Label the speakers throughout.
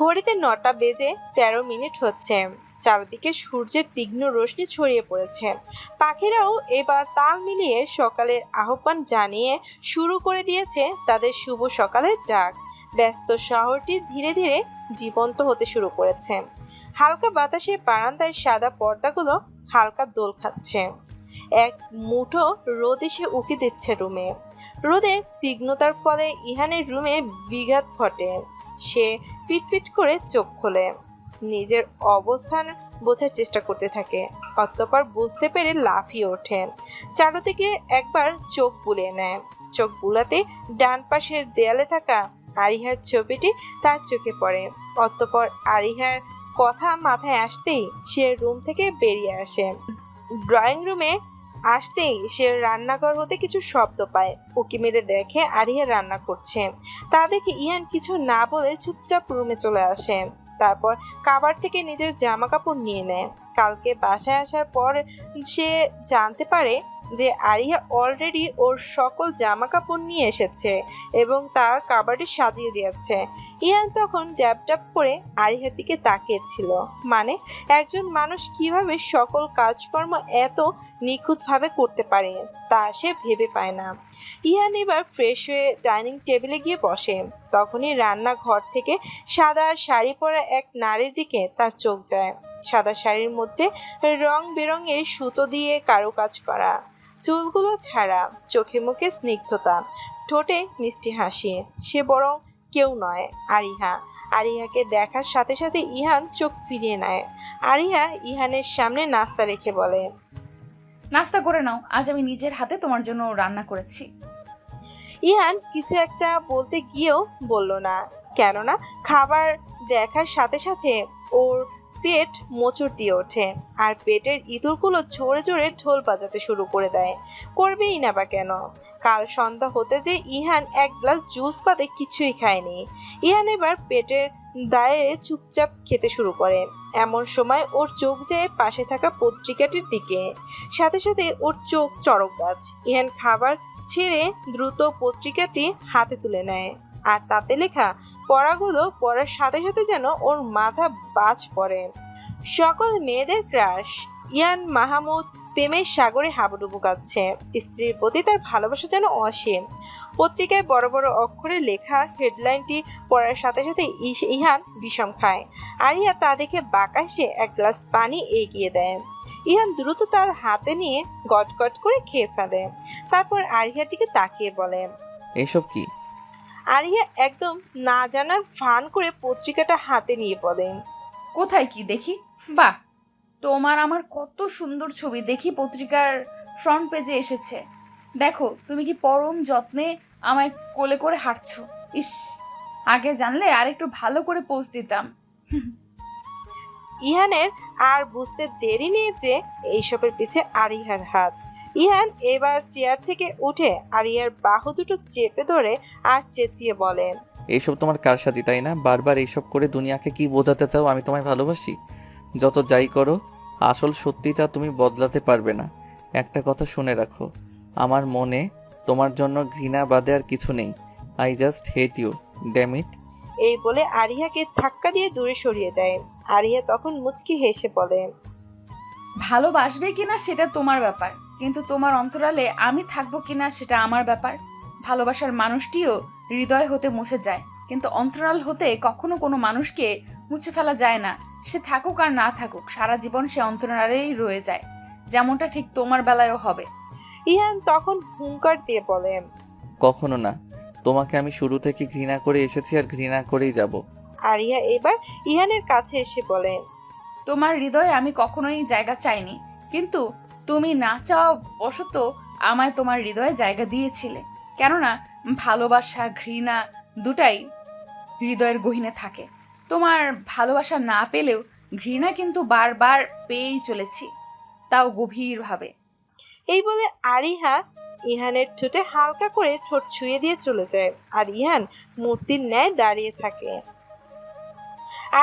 Speaker 1: ঘড়িতে ৯টা বেজে ১৩ মিনিট হচ্ছে। চারদিকে সূর্যের তীক্ষ্ণ রশ্মি ছড়িয়ে পড়েছে। পাখিরাও এবার তাল মিলিয়ে সকালের আহ্বান জানিয়ে শুরু করে দিয়েছে তাদের শুভ সকালের ডাক। ব্যস্ত শহরটি ধীরে ধীরে জীবন্ত হতে শুরু করেছে। হালকা বাতাসে বারান্দায় সাদা পর্দাগুলো হালকা দোল খাচ্ছে। এক মুঠো রোদ এসে উকি দিচ্ছে রুমে। রোদের তীক্ষ্ণতার ফলে ইহানের রুমে বিঘাত ঘটে। সে পিটপিট করে চোখ খোলে, নিজের অবস্থান বোঝার চেষ্টা করতে থাকে। অতঃপর বুঝতে পেরে লাফিয়ে ওঠে। চারদিকে একবার চোখ বুলিয়ে নেয়। চোখ বুলাতে ডান পাশের দেয়ালে থাকা আরিহার ছবিটি তার চোখে পড়ে। অতঃপর আরিহার কথা মাথায় আসতেই সে রুম থেকে বেরিয়ে আসে। ড্রয়িং রুমে আসতেই সে রান্নাঘর হতে কিছু শব্দ পায়। উকি মেরে দেখে আরিহা রান্না করছে। তা দেখে ইহান কিছু না বলে চুপচাপ রুমে চলে আসে। তারপর কাবার থেকে নিজের জামা কাপড় নিয়ে নেয়। কালকে বাসায় আসার পর সে জানতে পারে যে আরিহা অলরেডি ওর সকল জামা কাপড় নিয়ে এসেছে এবং তা কাবার্ডে সাজিয়ে দিয়েছে। ইহান তখন ড্যাব ড্যাব করে আরিহার দিকে তাকিয়েছিল। মানে একজন মানুষ কিভাবে সকল কাজকর্ম এত নিখুঁতভাবে করতে পারে তা সে ভেবে পায় না। ইহান এবার ফ্রেশ হয়ে ডাইনিং টেবিলে গিয়ে বসে। তখনই রান্নাঘর থেকে সাদা শাড়ি পরা এক নারীর দিকে তার চোখ যায়। সাদা শাড়ির মধ্যে রং বেরঙের সুতো দিয়ে কারুকাজ করা, চুলগুলো ছাড়া, চোখে মুখে স্নিগ্ধতা, ঠোঁটে মিষ্টি হাসি। সে বরং কেউ নয়, আরিহা। আরিহাকে দেখার সাথে সাথে ইহান চোখ ফিরিয়ে নেয়। আরিহা ইহানের সামনে নাস্তা রেখে বলে,
Speaker 2: নাস্তা করে নাও, আজ আমি নিজের হাতে তোমার জন্য রান্না করেছি।
Speaker 1: ইহান কিছু একটা বলতে গিয়েও বলল না, কেননা খাবার দেখার সাথে সাথে ওর পেট মোচড় দিয়ে ওঠে আর পেটের ইঁদুরগুলো জোরে জোরে ঢোল বাজাতে শুরু করে দেয়। করবেই না বা কেন? কাল সন্ধ্যা হতে যে ইহান এক গ্লাস জুস বাদে কিছুই খায়নি। ইহান এবার পেটের দায়ে চুপচাপ খেতে শুরু করে। এমন সময় ওর চোখ যায় পাশে থাকা পত্রিকাটির দিকে। সাথে সাথে ওর চোখ চড়ক গাছ। ইহান খাবার ছেড়ে দ্রুত পত্রিকাটি হাতে তুলে নেয় আর তাতে লেখা পড়াগুলো পড়ার সাথে সাথে যেন ওর মাথা বাজ পড়ে। সকল মেয়েদের ক্রাশ। ইয়ান মাহমুদ প্রেমের সাগরে হাবুডুবু কাঁদছে। স্ত্রীর প্রতি তার ভালোবাসা যেন অসীম। পত্রিকায় বড় বড় অক্ষরে লেখা হেডলাইনটি পড়ার সাথে সাথে ইহান বিষম খায়। আরিয়া তা দেখে বাঁকাশে এক গ্লাস পানি এগিয়ে দেয়। ইহান দ্রুত তার হাতে নিয়ে গটগট করে খেয়ে ফেলে। তারপর আরিয়ার দিকে তাকিয়ে বলে,
Speaker 3: এইসব কি?
Speaker 1: আরিয়া একদম না জানার ফান করে পত্রিকাটা হাতে নিয়ে বলে,
Speaker 2: কোথায় কি দেখি? বাহ, তোমার আমার কত সুন্দর ছবি দেখি পত্রিকার ফ্রন্ট পেজে এসেছে। দেখো, তুমি কি পরম যত্নে আমায় কোলে করে হাঁটছো। ইস, আগে জানলে আর একটু ভালো করে পোজ দিতাম।
Speaker 1: ইহানের আর বুঝতে দেরি নেই যে এইসবের পিছে আরিয়ার হাত। ইহান এবার চেয়ার থেকে উঠে আরিয়ার বাহু দুটো চেপে ধরে আর চেঁচিয়ে বলে,
Speaker 3: এইসব তোমার কারসাজি, তাই না? বারবার এইসব করে দুনিয়াকে কি বোঝাতে চাও আমি তোমায় ভালোবাসি? যত যাই করো, আসল সত্যিটা তুমি বদলাতে পারবে না। একটা কথা শুনে রাখো, আমার মনে তোমার জন্য ঘৃণা বাদে আর কিছু নেই। I just hate you, damn it.
Speaker 1: এই বলে আরিয়াকে ধাক্কা দিয়ে দূরে সরিয়ে দেয়। আরিয়া তখন মুচকি হেসে বলে,
Speaker 2: ভালোবাসবে কিনা সেটা তোমার ব্যাপার, কিন্তু তোমার অন্তরালে আমি থাকবো কিনা সেটা আমার ব্যাপার। ভালোবাসার মানুষটিও হৃদয় হতে মুছে যায়, কিন্তু অন্তরাল হতে কখনো কোনো মানুষকে মুছে ফেলা যায় না। সে থাকুক আর না থাকুক, সারা জীবন সে অন্তরালেই রয়ে যায়। যেমনটা ঠিক তোমার বেলায়ও হবে।
Speaker 1: ইহান তখন হুঙ্কার দিয়ে বলে,
Speaker 3: কখনো না। তোমাকে আমি শুরু থেকে ঘৃণা করে এসেছি আর ঘৃণা করেই যাব।
Speaker 1: আরিয়া এবার ইহানের কাছে এসে বলে,
Speaker 2: তোমার হৃদয়ে আমি কখনোই জায়গা চাইনি, কিন্তু তুমি না চাওয়া বশত আমায় তোমার হৃদয়ে জায়গা দিয়েছিলে। কেননা ভালোবাসা ঘৃণা দুটাই হৃদয়ের গহীনে থাকে। তোমার ভালোবাসা না পেলেও ঘৃণা কিন্তু বারবার পেয়েই চলেছি, তাও গভীরভাবে।
Speaker 1: এই বলে আরিহা ইহানের ঠোঁটে হালকা করে ঠোঁট ছুঁয়ে দিয়ে চলে যায় আর ইহান মূর্তির ন্যায় দাঁড়িয়ে থাকে।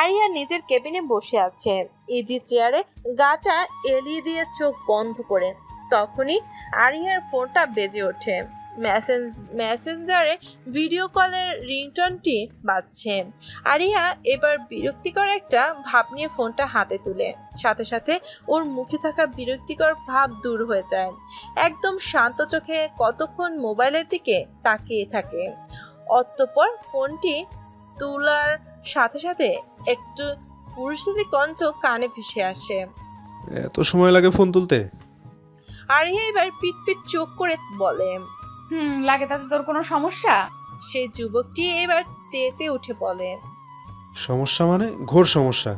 Speaker 1: আরিয়া নিজের কেবিনে বসে আছে, ইজি চেয়ারে গাটা এলিয়ে দিয়ে চোখ বন্ধ করে। তখনই আরিয়ার ফোনটা বেজে ওঠে। মেসেঞ্জারে ভিডিও কলের রিংটনটি বাজছে। আরিয়া এবার বিরক্তিকর একটা ভাব নিয়ে ফোনটা হাতে তুলে সাথে সাথে ওর মুখে থাকা বিরক্তিকর ভাব দূর হয়ে যায়। একদম শান্ত চোখে কতক্ষণ মোবাইলের দিকে তাকিয়ে থাকে। অতঃপর ফোনটি তোলার সাথে সাথে একটু পুরুষালী কণ্ঠ কানে ভেসে আসে।
Speaker 4: এত সময় লাগে ফোন তুলতে?
Speaker 1: আরিয়া এবার পিট চোখ করে বলে।
Speaker 2: লাগে, তাতে তোর কোনো সমস্যা?
Speaker 1: সেই যুবকটি এবার তেতে উঠে বলে।
Speaker 4: সমস্যা মানে? ঘোর সমস্যা।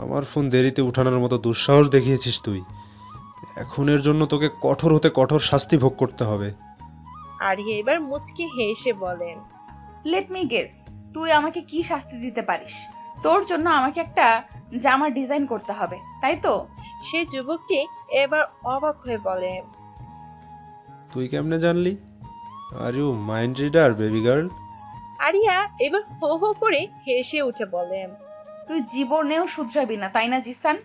Speaker 4: আমার ফোন দেরিতে উঠানোর মতো দুঃসাহস দেখিয়েছিস তুই। এখন এর জন্য তোকে কঠোর হতে কঠোর শাস্তি ভোগ করতে হবে।
Speaker 1: আরিয়া এবার মুচকি হেসে বলেন।
Speaker 2: লেট মি গেস, তুই আমাকে কি শাস্তি দিতে পারিস? তোর জন্য আমাকে একটা জামা ডিজাইন করতে হবে, তাই তো?
Speaker 1: সেই যুবকটি এবার অবাক হয়ে বলে।
Speaker 4: তুই কেমনে জানলি? Are you mind reader baby girl?
Speaker 1: Arya এবার হো হো করে হেসে উঠে বলে।
Speaker 2: তুই জীবনেও শুধরাবি না, তাই না জিসান?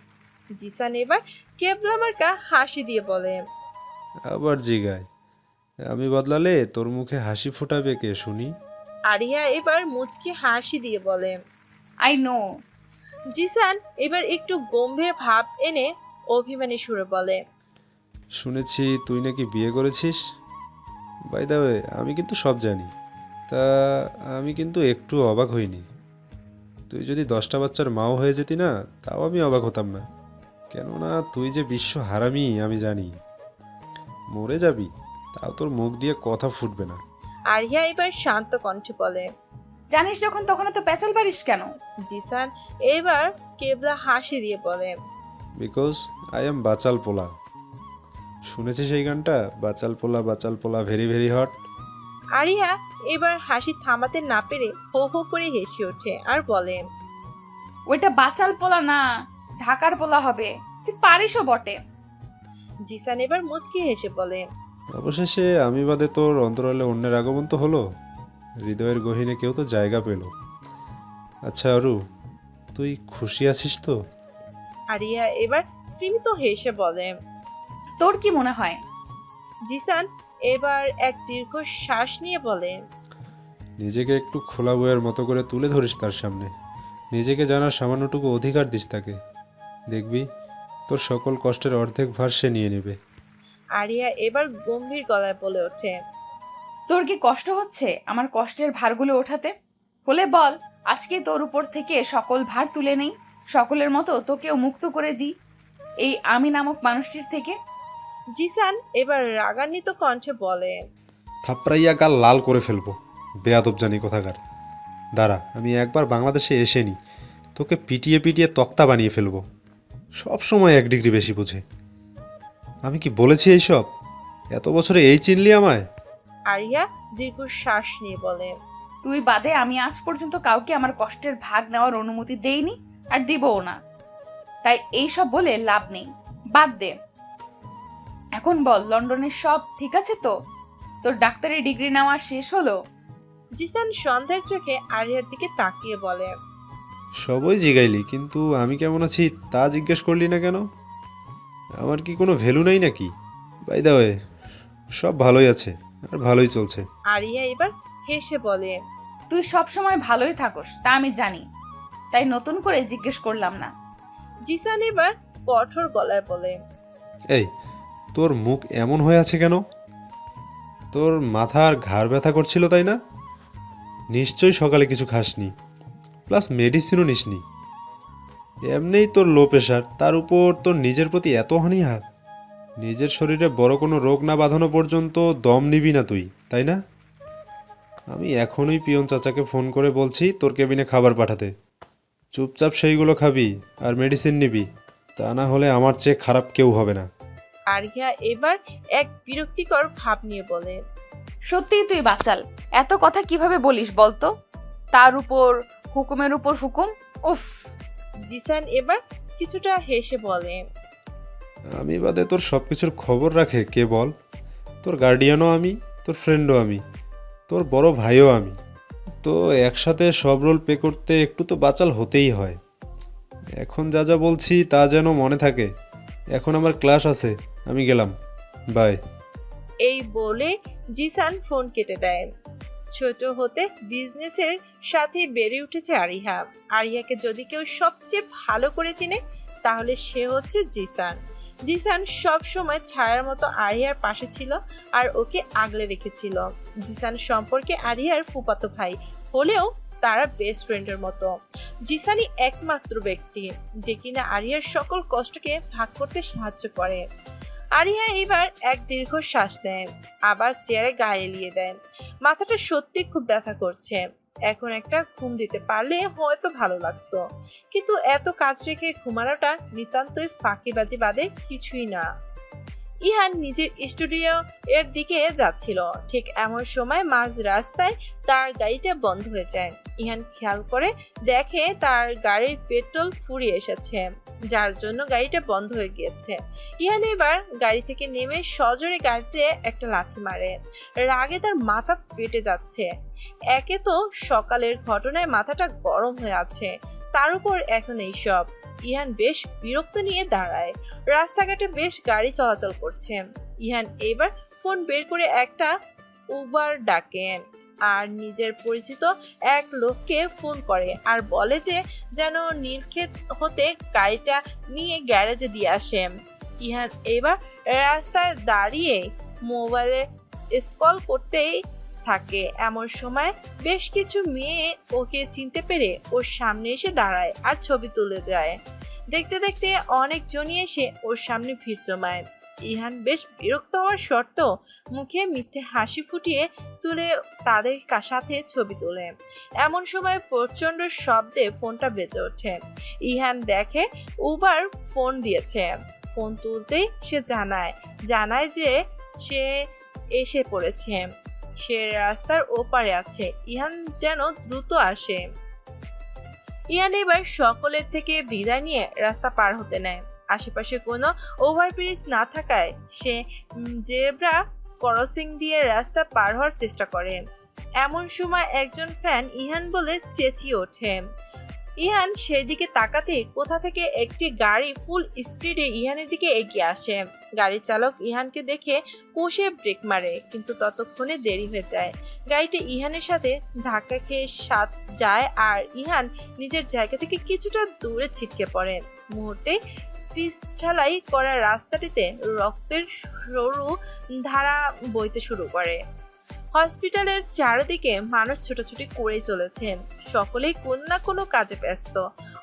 Speaker 1: জিসান এবার কেবলা মার্কা হাসি দিয়ে বলে।
Speaker 4: আবার জিগায়, আমি বদলালে তোর মুখে হাসি ফোটাবে কে শুনি?
Speaker 1: আরিয়া এবার মুচকি হাসি দিয়ে বলে।
Speaker 2: I know.
Speaker 1: জিসান এবার একটু গম্ভীর ভাব এনে অভিমানী সুরে বলে।
Speaker 4: শুনেছি তুই নাকি বিয়ে করেছিস। বাই দ্য ওয়ে, আমি কিন্তু সব জানি। তা আমি কিন্তু একটু অবাক হইনি। তুই যদি 10টা বাচ্চার মাও হয়ে যেতি না, তাও আমি অবাক হতাম না। কেননা তুই যে বিশ্ব হারামি আমি জানি। মরে যাবি, তাও তোর মুখ দিয়ে কথা ফুটবে না।
Speaker 1: আরিয়া এবার শান্ত কণ্ঠে বলে।
Speaker 2: জানিস যখন তখন তো প্যাচাল পারিস কেন?
Speaker 1: জিসান এবার কেবলা হাসি দিয়ে বলে।
Speaker 4: বিকজ আই এম বাচাল পোলা। শুনেছিস এই গানটা? বাচাল পোলা ভেরি ভেরি হট।
Speaker 1: আরিয়া এবার হাসি থামাতে না পেরে হো হো করে হেসে ওঠে আর বলে।
Speaker 2: ওইটা বাচাল পোলা না, ঢাকার পোলা হবে। তুই পারিসও বটে।
Speaker 1: জিসান এবার মুচকি হেসে বলে।
Speaker 4: অবশেষে আমি বাদে তোর অন্তরালে অন্যের আগমন তো হলো। হৃদয়ের গহীনে কেউ তো জায়গা পেল। আচ্ছা অরু, তুই খুশি আছিস তো?
Speaker 1: আরিয়া এবার স্তিমিত হেসে বলে।
Speaker 2: তোর কি মনে হয়?
Speaker 1: জিসান এবার এক দীর্ঘ শ্বাস নিয়ে বলে।
Speaker 4: নিজেকে একটু খোলা বইয়ের মতো করে তুলে ধরিস তার সামনে। নিজেকে জানার সামান্যটুকু অধিকার দিস তাকে। দেখবি তোর সকল কষ্টের অর্ধেক ভার সে নিয়ে নেবে।
Speaker 1: আরিয়া এবার গম্ভীর গলায় বলে ওঠে।
Speaker 2: তোর কি কষ্ট হচ্ছে আমার কষ্টের ভারগুলো ওঠাতে? হলে বল, আজকে তোর উপর থেকে সকল ভার তুলে নেই, সকলের মতো তোকেও মুক্ত করে দিই এই আমি নামক মানুষটির থেকে।
Speaker 1: জিসান এবার রাগান্বিত কণ্ঠে বলে।
Speaker 4: থাপড়াইয়া গাল লাল করে ফেলবো, বেয়াদব জানি কোথাকার। দাঁড়া, আমি একবার বাংলাদেশে এসে নি, তোকে পিটিয়ে পিটিয়ে তক্তা বানিয়ে ফেলবো। সব সময় 1 ডিগ্রি বেশি বুঝে। আমি কি বলেছি এইসব? এত বছরে এই চিনলি আমায়?
Speaker 1: আরিয়া দীর্ঘ শ্বাস নিয়ে বলে।
Speaker 2: তুই বাদে আমি আজ পর্যন্ত কাউকে আমার কষ্টের ভাগ নেওয়ার অনুমতি দেইনি, আর দিবও না। তাই এইসব বলে লাভ নেই, বাদ দে। এখন বল, লন্ডনের সব ঠিক আছে তো? তোর ডাক্তারি ডিগ্রি নেওয়া শেষ হলো?
Speaker 1: জিসান সন্ধ্যার চোখে আরিয়ার দিকে তাকিয়ে বলে।
Speaker 4: সবই জিগাইলি, কিন্তু আমি কেমন আছি তা জিজ্ঞেস করলি না কেন? আমার কি কোনো ভ্যালু নাই নাকি? বাই দ্য ওয়ে, সব ভালোই আছে আর ভালোই চলছে।
Speaker 1: আরিয়া এবার হেসে বলে।
Speaker 2: তুই সব সময় ভালোই থাকস তা আমি জানি, তাই নতুন করে জিজ্ঞেস করলাম না।
Speaker 1: জিসান এবার কঠোর গলায় বলে।
Speaker 4: এই, তোর মুখ এমন হয়ে আছে কেন? তোর মাথার ঘাড় ব্যথা করছিল তাই না? নিশ্চয়ই সকালে কিছু খাসনি, প্লাস মেডিসিনও নিসনি। এমনিই তোর লো প্রেশার, তার উপর তোর নিজের প্রতি এত অনীহা। নিজের শরীরে বড় কোনো রোগ না বাঁধানো পর্যন্ত দম নিবি না তুই, তাই না? আমি এখনই পিয়ন চাচাকে ফোন করে বলছি তোর কেবিনে খাবার পাঠাতে। চুপচাপ সেইগুলো খাবি আর মেডিসিন নিবি, তা না হলে আমার চেয়ে খারাপ কেউ হবে না।
Speaker 1: আরিয়া এবার এক বিরক্তিকর ভাব নিয়ে বলে।
Speaker 2: সত্যিই তুই বাচাল, এত কথা কিভাবে বলিস বলতো? তার উপর হুকুমের উপর হুকুম, উফ।
Speaker 1: জিসান এবার কিছুটা হেসে বলে।
Speaker 4: আমি বাদে তোর সবকিছুর খবর রাখে কে বল? তোর গার্ডিয়ানও আমি, তোর ফ্রেন্ডও আমি, তোর বড় ভাইও আমি। তো একসাথে সব রোল প্লে করতে একটু তো বাচাল হতেই হয়। এখন যা যা বলছি তা যেন মনে থাকে। এখন আমার ক্লাস আছে, আমি গেলাম, বাই।
Speaker 1: এই বলে জিসান ফোন কেটে দেয়। ছোট হতে বিজনেসের সাথে বেড়ে উঠেছে আরিহা। আরিহাকে যদি কেউ সবচেয়ে ভালো করে চিনে তাহলে সে হচ্ছে জিসান। জিসান সব সময় ছায়ার মতো আরিয়ার পাশে ছিল আর ওকে আগলে রেখেছিল। জিসান সম্পর্কে আরিয়ার ফুফাতো ভাই হলেও তারা বেস্ট ফ্রেন্ডের মতো। জিসানই একমাত্র ব্যক্তি যে কিনা আরিয়ার সকল কষ্টকে ভাগ করতে সাহায্য করে। আরিয়া এবার এক দীর্ঘ শ্বাস নেয়, আবার চেয়ারে গায়ে এলিয়ে দেয়। মাথাটা সত্যি খুব ব্যথা করছে। এখন একটা ঘুম দিতে পারলে হয়তো ভালো লাগতো, কিন্তু এত কাজ রেখে ঘুমানোটা নিতান্তই ফাঁকিবাজি বাদে কিছুই না। ইহান নিজের স্টুডিও এর দিকে যাচ্ছিল। ঠিক এমন সময় মাঝ রাস্তায় তার গাড়িটা বন্ধ হয়ে যায়। ইহান খেয়াল করে দেখে তার গাড়ির পেট্রোল ফুরিয়ে এসেছে, যার জন্য গাড়িটা বন্ধ হয়ে গিয়েছে। ইহান এবার গাড়ি থেকে নেমে সজোরে গাড়িতে একটা লাথি মারে। রাগে তার মাথা ফেটে যাচ্ছে। একে তো সকালের ঘটনায় মাথাটা গরম হয়ে আছে, তার উপর এখন এইসব। ইহান বেশ বিরক্ত নিয়ে দাঁড়ায়। রাস্তাঘাটে বেশ গাড়ি চলাচল করছে। ইহান এবার ফোন বের করে একটা উবার ডাকে আর নিজের পরিচিত এক লোককে ফোন করে আর বলে যে যেন নীলক্ষেত হতে গাড়িটা নিয়ে গ্যারেজে দিয়ে আসে। ইহান এবার রাস্তায় দাঁড়িয়ে মোবাইলে স্ক্রল করতেই থাকে। এমন সময় বেশ কিছু মেয়ে ওকে চিনতে পেরে ওর সামনে এসে দাঁড়ায় আর ছবি তুলে দেয়। দেখতে দেখতে অনেকজনই এসে ওর সামনে ভিড় জমায়। ইহান বেশ বিরক্ত হওয়ার সত্ত্বেও মুখে মিথ্যে হাসি ফুটিয়ে তুলে তাদের সাথে ছবি তোলে। এমন সময় প্রচন্ড শব্দে ফোনটা বেজে ওঠে। ইহান দেখে উবার ফোন দিয়েছে। ফোন তুলতেই সে জানায় যে সে এসে পড়েছে, সে রাস্তার ওপারে আছে। ইহান যেন দ্রুত আসে। ইহান এবার সকলের থেকে বিদায় নিয়ে রাস্তা পার হতে নেয়। আশেপাশে কোনো ওভারব্রিজ না থাকায় সে জেব্রা ক্রসিং দিয়ে রাস্তা পার হওয়ার চেষ্টা করে। এমন সময় একজন ফ্যান ইহান বলে চেঁচিয়ে ওঠে। ইহান সেদিকে তাকাতে কোথা থেকে একটি গাড়ি ফুল স্পিডে ইহানের দিকে এগিয়ে আসে। গাড়ির চালক ইহানকে দেখে কষে ব্রেক মারে, কিন্তু ততক্ষণে দেরি হয়ে যায়। গাড়িটা ইহানের সাথে ধাক্কা খেয়ে যায় আর ইহান নিজের জায়গা থেকে কিছুটা দূরে ছিটকে পড়ে। মুহূর্তে পিচঢালাই করা রাস্তাটিতে রক্তের সরু ধারা বইতে শুরু করে। হসপিটালের চারিদিকে মানুষ ছোটাছুটি করে চলেছে। সকলেই কোনো না কোনো কাজে ব্যস্ত।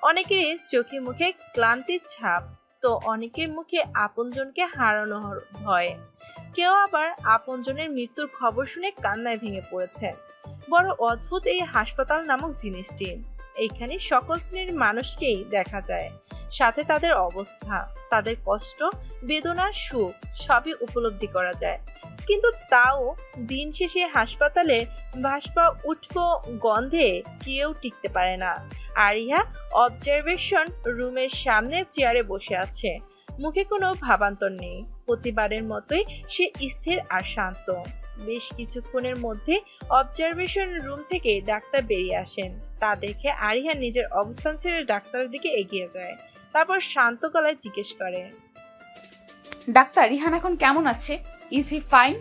Speaker 1: অনেকেরই চোখে মুখে ক্লান্তির ছাপ, তো অনেকের মুখে আপনজনকে হারানোর ভয়। কেউ আবার আপনজনের মৃত্যুর খবর শুনে কান্নায় ভেঙে পড়েছে। বড় অদ্ভুত এই হাসপাতাল নামক জিনিসটি। এইখানে সকল শ্রেণীর মানুষকেই দেখা যায়, সাথে তাদের অবস্থা, তাদের কষ্ট, বেদনা, সুখ সবই উপলব্ধি করা যায়। কিন্তু তাও দিন শেষে হাসপাতালে ভাসপা উটকো গন্ধে কেউ টিকতে পারে না। আরিয়া অবজারভেশন রুমের সামনে চেয়ারে বসে আছে। মুখে কোনো ভাবান্তর নেই। প্রতিবারের মতোই সে স্থির আর শান্ত। বেশ কিছুক্ষণের মধ্যে অবজারভেশন রুম থেকে ডাক্তার বেরিয়ে আসেন। তা দেখে আরিয়া নিজের অবস্থান ছেড়ে ডাক্তারের দিকে এগিয়ে যায়। তারপর শান্ত গলায় জিজ্ঞেস করে,
Speaker 2: ডাক্তার, রিহান এখন কেমন আছে? Is he fine?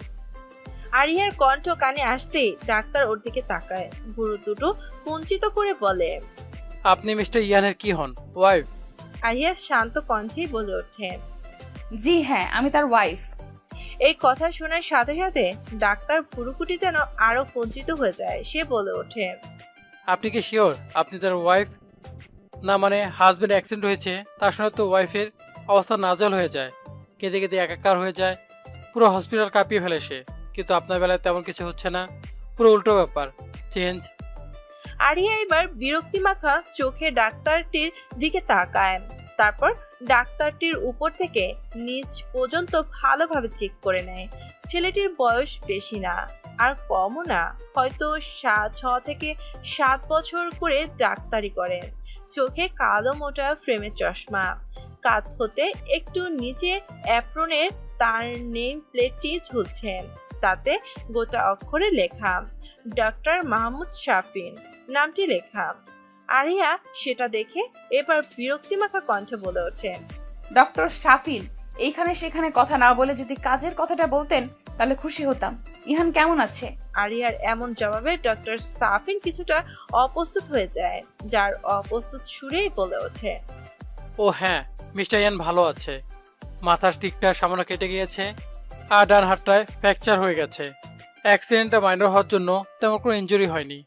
Speaker 1: আরিয়ার কণ্ঠ কানে আসতেই ডাক্তার ওর দিকে তাকায়, ভুরু দুটো কুঞ্চিত করে বলে,
Speaker 5: আপনি মিস্টার ইয়ানের কি হন? ওয়াইফ?
Speaker 1: আরিয়া শান্ত কণ্ঠেই বলে ওঠে,
Speaker 2: জি হ্যাঁ, আমি তার ওয়াইফ।
Speaker 1: এই কথা শোনার সাথে সাথে ডাক্তার ভুরুকুটি যেন আরো কুঞ্চিত হয়ে যায়। সে বলে ওঠে,
Speaker 5: আপনি কি শিওর আপনি তার ওয়াইফ? না মানে হাজবেন্ড অ্যাক্সিডেন্ট হয়েছে, তার সঙ্গে তো ওয়াইফের অবস্থা নাজল হয়ে যায়, কেঁদে কেঁদে একাকার হয়ে যায়, পুরো হসপিটাল কাঁপিয়ে ফেলে সে। কিন্তু আপনার বেলায় তেমন কিছু হচ্ছে না, পুরো উল্টো ব্যাপার, চেঞ্জ।
Speaker 1: আরিয়া এবার বিরক্তি মাখা চোখে ডাক্তারটির দিকে তাকায়। তারপর ডাক্তারটির উপর থেকে নিচ পর্যন্ত ভালোভাবে চেক করে নেয়। ছেলেটির বয়স বেশি না আর কমও না, হয়তো 6 থেকে 7 বছর করে ডাক্তারি করে। চোখে কালো মোটা ফ্রেমের চশমা, কাঁধ হতে একটু নিচে অ্যাপ্রনের তার নেম প্লেটটি ঝুলছে, তাতে গোটা অক্ষরে লেখা ডক্টর মাহমুদ শাফিন নামটি লেখা। আরিয়া সেটা দেখে এবার বিরক্তিমাখা কণ্ঠে বলে ওঠে,
Speaker 2: ডক্টর শাফিন, এইখানে সেখানে কথা না বলে যদি কাজের কথাটা বলতেন তাহলে খুশি হতাম। ইহান কেমন আছে?
Speaker 1: আরিয়ার এমন জবাবে ডক্টর সাফিন কিছুটা অপ্রস্তুত হয়ে যায়, যার অপ্রস্তুত সুরেই বলে ওঠে,
Speaker 5: ও হ্যাঁ, মিস্টার ইয়ান ভালো আছে। মাথার দিকটা সামান্য কেটে গিয়েছে আর ডান হাতটায় ফ্র্যাকচার হয়ে গেছে। অ্যাক্সিডেন্টটা মাইনর হওয়ার জন্য তেমন কোনো ইনজুরি হয়নি।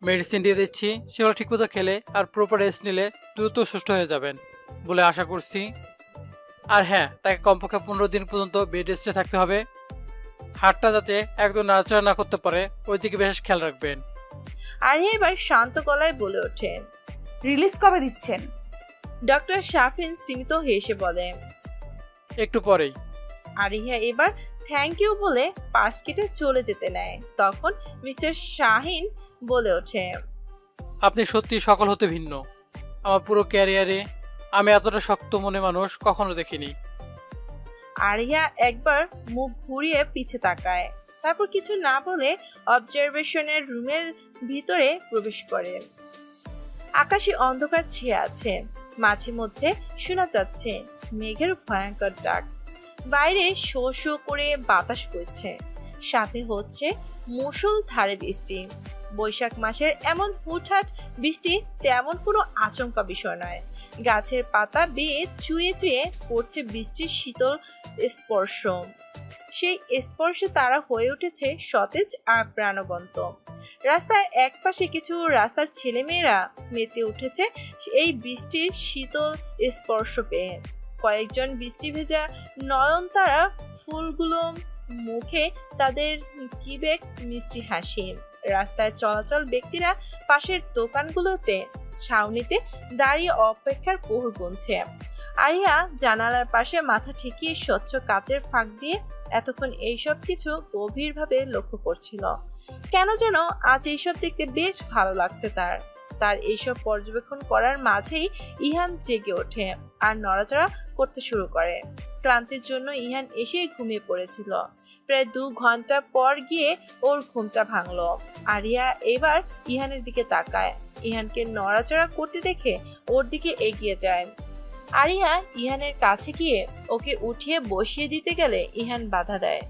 Speaker 5: মেডিসিন দিয়ে দিচ্ছি, সেগুলো ঠিকমতো খেলে আর প্রপার রেস্ট নিলে দ্রুত সুস্থ হয়ে যাবেন বলে আশা করছি। আর হ্যাঁ, তাকে কমপক্ষে 15 দিন পর্যন্ত বেড রেস্টে থাকতে হবে। হাতটা যাতে একদম নাড়াচাড়া না করতে পারে, ওই দিকে বেশ খেয়াল রাখবেন।
Speaker 1: আরিয়া এবার শান্ত গলায় বলে ওঠে।
Speaker 2: রিলিজ কবে দিচ্ছেন?
Speaker 1: ডক্টর সাফিন স্মিত হেসে বলে।
Speaker 5: একটু পরেই।
Speaker 1: আরিয়া এবার থ্যাংক ইউ বলে পাশ কেটে চলে যেতে নেয়। তখন মিস্টার শাহিন বলে ওঠে,
Speaker 5: আপনি সত্যি সকল হতে ভিন্ন। আমার পুরো ক্যারিয়ারে আমি এতটা শক্ত মনে মানুষ কখনো দেখিনি।
Speaker 1: আরিয়া একবার মুখ ঘুরিয়ে পিছে তাকায়, তারপর কিছু না বলে অবজারভেশনের রুমের ভিতরে প্রবেশ করে। আকাশে অন্ধকার ছেয়ে আছে, মাঝে মধ্যে শোনা যাচ্ছে মেঘের ভয়ঙ্কর ডাক। বাইরে শো শো করে বাতাস বইছে, সাথে হচ্ছে মুষলধারে বৃষ্টি। বৈশাখ মাসের এমন হুটহাট বৃষ্টি তেমন কোনো আচমকা বিষয় নয়। গাছের পাতা বেয়ে চুয়ে চুয়ে পড়ছে বৃষ্টির শীতল স্পর্শ। সেই স্পর্শে তারা হয়ে উঠেছে সতেজ আর প্রাণবন্ত। রাস্তার একপাশে কিছু রাস্তার ছেলেমেয়েরা মেতে উঠেছে এই বৃষ্টির শীতল স্পর্শ পেয়ে। কয়েকজন বৃষ্টি ভেজা নয়নতারা ফুলগুলো মুখে তাদের কিবেক মিষ্টি হাসি। রাস্তায় চলাচল ব্যক্তিরা পাশের দোকানগুলোতে ছাউনিতে দাঁড়িয়ে অপেক্ষার প্রহর গুনছে। আরিয়া জানালার পাশে মাথা ঠেকিয়ে স্বচ্ছ কাচের ফাঁক দিয়ে এতক্ষণ এইসব কিছু গভীরভাবে লক্ষ্য করছিল। কেন যেন আজ এইসব দেখতে বেশ ভালো লাগছে তার। তার এইসব পর্যবেক্ষণ করার মাঝেই ইহান জেগে ওঠে আর নড়াচড়া করতে শুরু করে। ক্লান্তির জন্য ইহান এসেই ঘুমিয়ে পড়েছিল। প্রায় 2 ঘন্টা পর গিয়ে ওর ঘুমটা ভাঙলো। আরিয়া এবার ইহানের দিকে তাকায়। ইহানকে নড়াচড়া করতে দেখে ওর দিকে এগিয়ে যায়। আরিয়া ইহানের কাছে গিয়ে ওকে উঠিয়ে বসিয়ে দিতে গেলে ইহান বাধা দেয়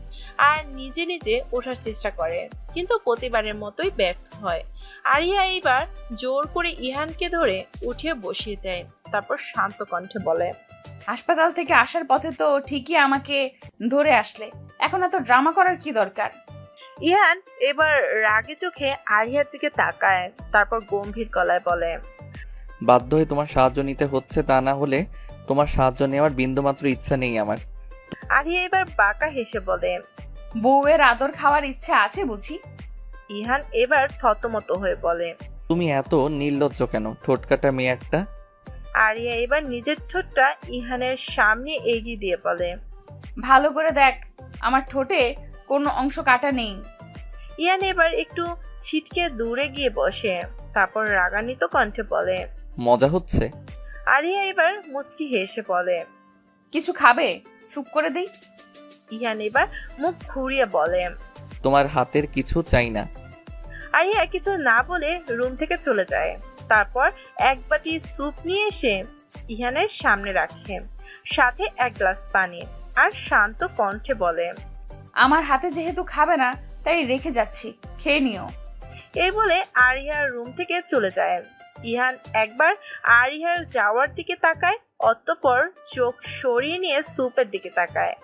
Speaker 1: আর নিজে নিজে ওঠার চেষ্টা করে, কিন্তু প্রতিবারের মতোই ব্যর্থ হয়। আরিয়া এইবার জোর করে ইহানকে ধরে উঠিয়ে বসিয়ে দেয়, তারপর শান্ত কণ্ঠে বলে,
Speaker 2: হাসপাতাল থেকে আসার পথে তো ঠিকই আমাকে ধরে আসলে, এখন এত ড্রামা করার কি দরকার?
Speaker 1: ইহান এবার রাগে চোখে আরিয়ার দিকে তাকায়, তারপর গম্ভীর গলায় বলে,
Speaker 3: বাধ্য হয়ে তোমার সাহায্য নিতে হচ্ছে, তা না হলে তোমার সাহায্য নেওয়ার বিন্দুমাত্র ইচ্ছা নেই আমার।
Speaker 1: আরিয়া এবার বাঁকা হেসে বলে,
Speaker 2: বউয়ের আদর খাওয়ার ইচ্ছে আছে বুঝি?
Speaker 1: ইহান এবার থতমত হয়ে বলে,
Speaker 3: তুমি এত নির্লজ্জ কেন, ঠোঁটকাটা মেয়ে একটা।
Speaker 1: আরিয়া এবার নিজের ঠোঁটটা ইহানের সামনে এগিয়ে দিয়ে বলে,
Speaker 2: ভালো করে দেখ, আমার ঠোঁটে কোনো অংশ কাটা নেই।
Speaker 1: ইহান এবার একটু ছিটকে দূরে গিয়ে বসে, তারপর রাগান্বিত কণ্ঠে বলে,
Speaker 3: মজা হচ্ছে?
Speaker 1: আরিয়া এবার মুচকি হেসে বলে,
Speaker 2: কিছু খাবে? চুপ করে দেই।
Speaker 1: ইহান এবার মুখ ঘুরিয়ে বলে,
Speaker 3: তোমার হাতের কিছু চাই না।
Speaker 1: আরিয়া কিছু না বলে রুম থেকে চলে যায়। তারপর এক বাটি স্যুপ নিয়ে এসে ইহানের সামনে রাখে, সাথে 1 গ্লাস পানি, আর শান্ত কণ্ঠে বলে,
Speaker 2: আমার হাতে যেহেতু খাবে না তাই রেখে যাচ্ছি, খেয়ে নিও।
Speaker 1: এই বলে আরিয়ার রুম থেকে চলে যায়। ইহান একবার আরিয়ার যাওয়ার দিকে তাকায়, অতঃপর চোখ সরিয়ে নিয়ে স্যুপের দিকে তাকায়,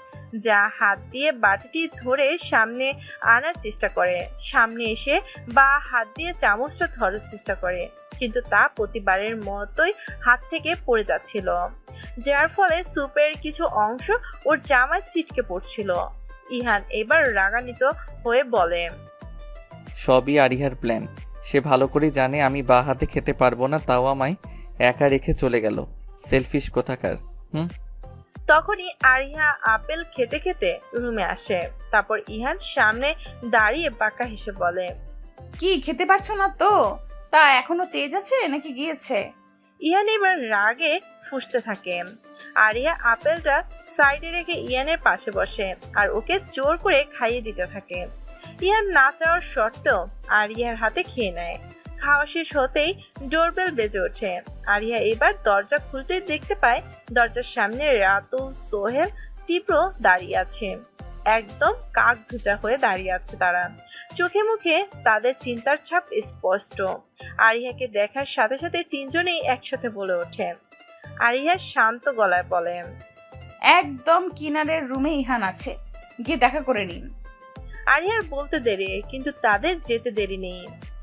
Speaker 1: যা হাত দিয়ে বাটিটি ধরে সামনে আনার চেষ্টা করে। সামনে এসে বা হাত দিয়ে চামচটা ধরার চেষ্টা করে, কিন্তু তা প্রতিবারের মতোই হাত থেকে পড়ে যাচ্ছিল, যার ফলে স্যুপের কিছু অংশ ওর জামায় ছিটকে পড়ছিল। ইহান এবার রাগান্বিত হয়ে বলে,
Speaker 3: সবই আরিহার প্ল্যান। সে ভালো করে জানে আমি বা হাতে খেতে পারবো না, তাও আমায় একা রেখে চলে গেল। সেলফিশ কোথাকার।
Speaker 1: তখনই আরিয়া আপেল খেতে খেতে রুমে আসে। তারপর ইহান সামনে দাঁড়িয়ে বাঁকা হেসে বলে,
Speaker 2: কি খেতে পারছো না তো? তা এখনো তেজ আছে নাকি গিয়েছে?
Speaker 1: ইহান এবার রাগে ফুঁসতে থাকে। আরিয়া আপেলটা সাইডে রেখে ইহানের পাশে বসে আর ওকে জোর করে খাইয়ে দিতে থাকে। ইহান না চাওয়ার সত্ত্বেও আরিয়ার হাতে খেয়ে নেয়। খাওয়া শেষ হতেই ডোরবেল বেজে ওঠে। আরিয়া এবার দরজা খুলতেই দেখতে পায় দরজার সামনে রাতুল সোহেল তীব্র দাঁড়িয়ে আছে। একদম কাক ভেজা হয়ে দাঁড়িয়ে আছে তারা। চোখে মুখে তাদের চিন্তার ছাপ স্পষ্ট। আরিহাকে দেখার সাথে সাথে তিনজনেই একসাথে বলে ওঠে। আরিহা শান্ত গলায় বলে,
Speaker 2: একদম কিনারের রুমে ইহান আছে, গিয়ে দেখা করে নিন।
Speaker 1: আরিহার বলতে দেরি, কিন্তু তাদের যেতে দেরি নেই।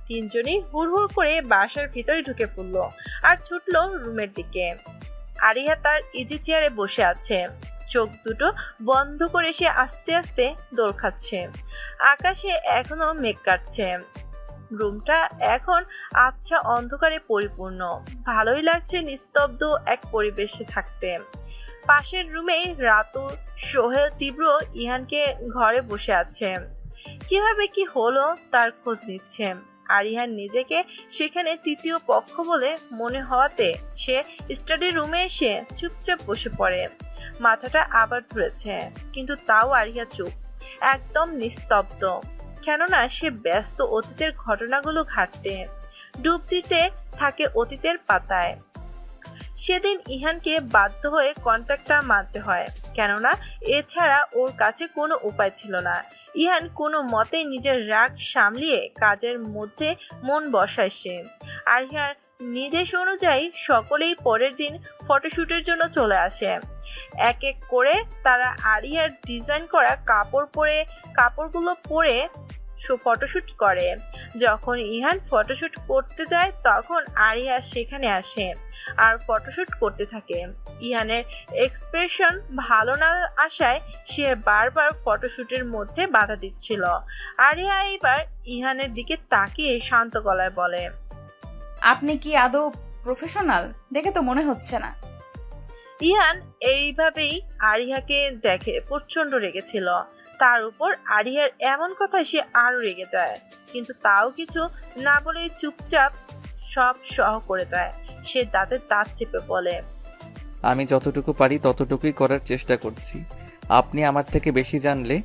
Speaker 1: তিনজনই হুড়হুড় করে বাসার ভিতরে ঢুকে পড়লো আর ছুটলো রুমের দিকে। আরিহা তার ইজি চেয়ারে বসে আছে, চোখ দুটো বন্ধ করে সে আস্তে আস্তে দোল খাচ্ছে। আকাশে এখনো মেঘ কাটছে। রুমটা এখন আবছা অন্ধকারে পরিপূর্ণ। ভালোই লাগছে নিস্তব্ধ এক পরিবেশে থাকতে। পাশের রুমে রাতু, সোহেল, তীব্র ইহানকে ঘরে বসে আছে। কিভাবে কি হলো তার খোঁজ নিচ্ছে। আর ইহান নিজেকে সেখানে তৃতীয় পক্ষ বলে মনে হওয়াতে সে স্টাডি রুমে এসে চুপচাপ বসে পড়ে। মাথাটা আবার ধরেছে, কিন্তু তাও আরিয়া চুপ, একদম নিস্তব্ধ। কেননা সে ব্যস্ত অতীতের ঘটনাগুলো ঘাটতে, ডুব দিতে থাকে অতীতের পাতায়। সেদিন ইহানকে বাধ্য হয়ে কন্ট্রাক্টটা মানতে হয়, কেননা এছাড়া ওর কাছে কোনো উপায় ছিল না। ইহান কোনো মতে নিজের রাগ সামলিয়ে কাজের মধ্যে মন বসায় সে। আর ইহার নির্দেশ অনুযায়ী সকলেই পরের দিন ফটোশ্যুটের জন্য চলে আসে। এক এক করে তারা আরিয়ার ডিজাইন করা কাপড়গুলো পরে ফটোশ্যুট করে। যখন ইহান ফটোশ্যুট করতে যায় তখন আরিয়া সেখানে আসে আর ফটোশ্যুট করতে থাকে। ইহানের এক্সপ্রেশন ভালো না আসায় সে বারবার ফটোশ্যুটের মধ্যে বাধা দিচ্ছিল। আরিয়া এবার ইহানের দিকে তাকিয়ে শান্ত গলায় বলে,
Speaker 2: আপনি কি আদৌ প্রফেশনাল? দেখে তো মনে হচ্ছে না।
Speaker 1: ইহান এইভাবেই আরিয়াকে দেখে প্রচন্ড রেগেছিল। তার উপর আরিয়ার এমন কথায় সে আরো রেগে যায়, কিন্তু তাও কিছু না বলে চুপচাপ সব সহ করে যায়। সে দাঁতের দাঁত চেপে বলে,
Speaker 3: আমি যতটুকু পারি ততটুকুই করার চেষ্টা করছি। আপনি আমার থেকে বেশি জানলে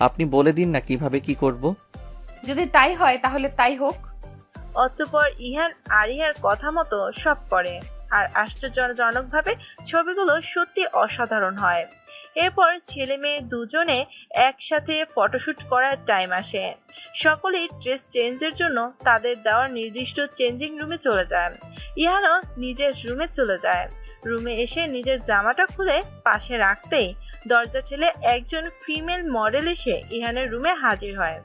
Speaker 3: আপনি বলে দিন না কিভাবে কি করব।
Speaker 2: যদি তাই হয় তাহলে তাই হোক।
Speaker 1: অতঃপর ইহান আরিয়ার কথা মতো সব করে। আর আশ্চর্যজনকভাবে ছবিগুলো সত্যি অসাধারণ হয়। এরপর ছেলে মেয়ে দুজনে একসাথে ফটোশ্যুট করার টাইম আসে। সকলেই ড্রেস চেঞ্জের জন্য তাদের দেওয়ার নির্দিষ্ট চেঞ্জিং রুমে চলে যায়। ইহানও নিজের রুমে চলে যায়। রুমে এসে নিজের জামাটা খুলে পাশে রাখতেই দরজা ঠেলে একজন ফিমেল মডেল এসে ইহানের রুমে হাজির হয়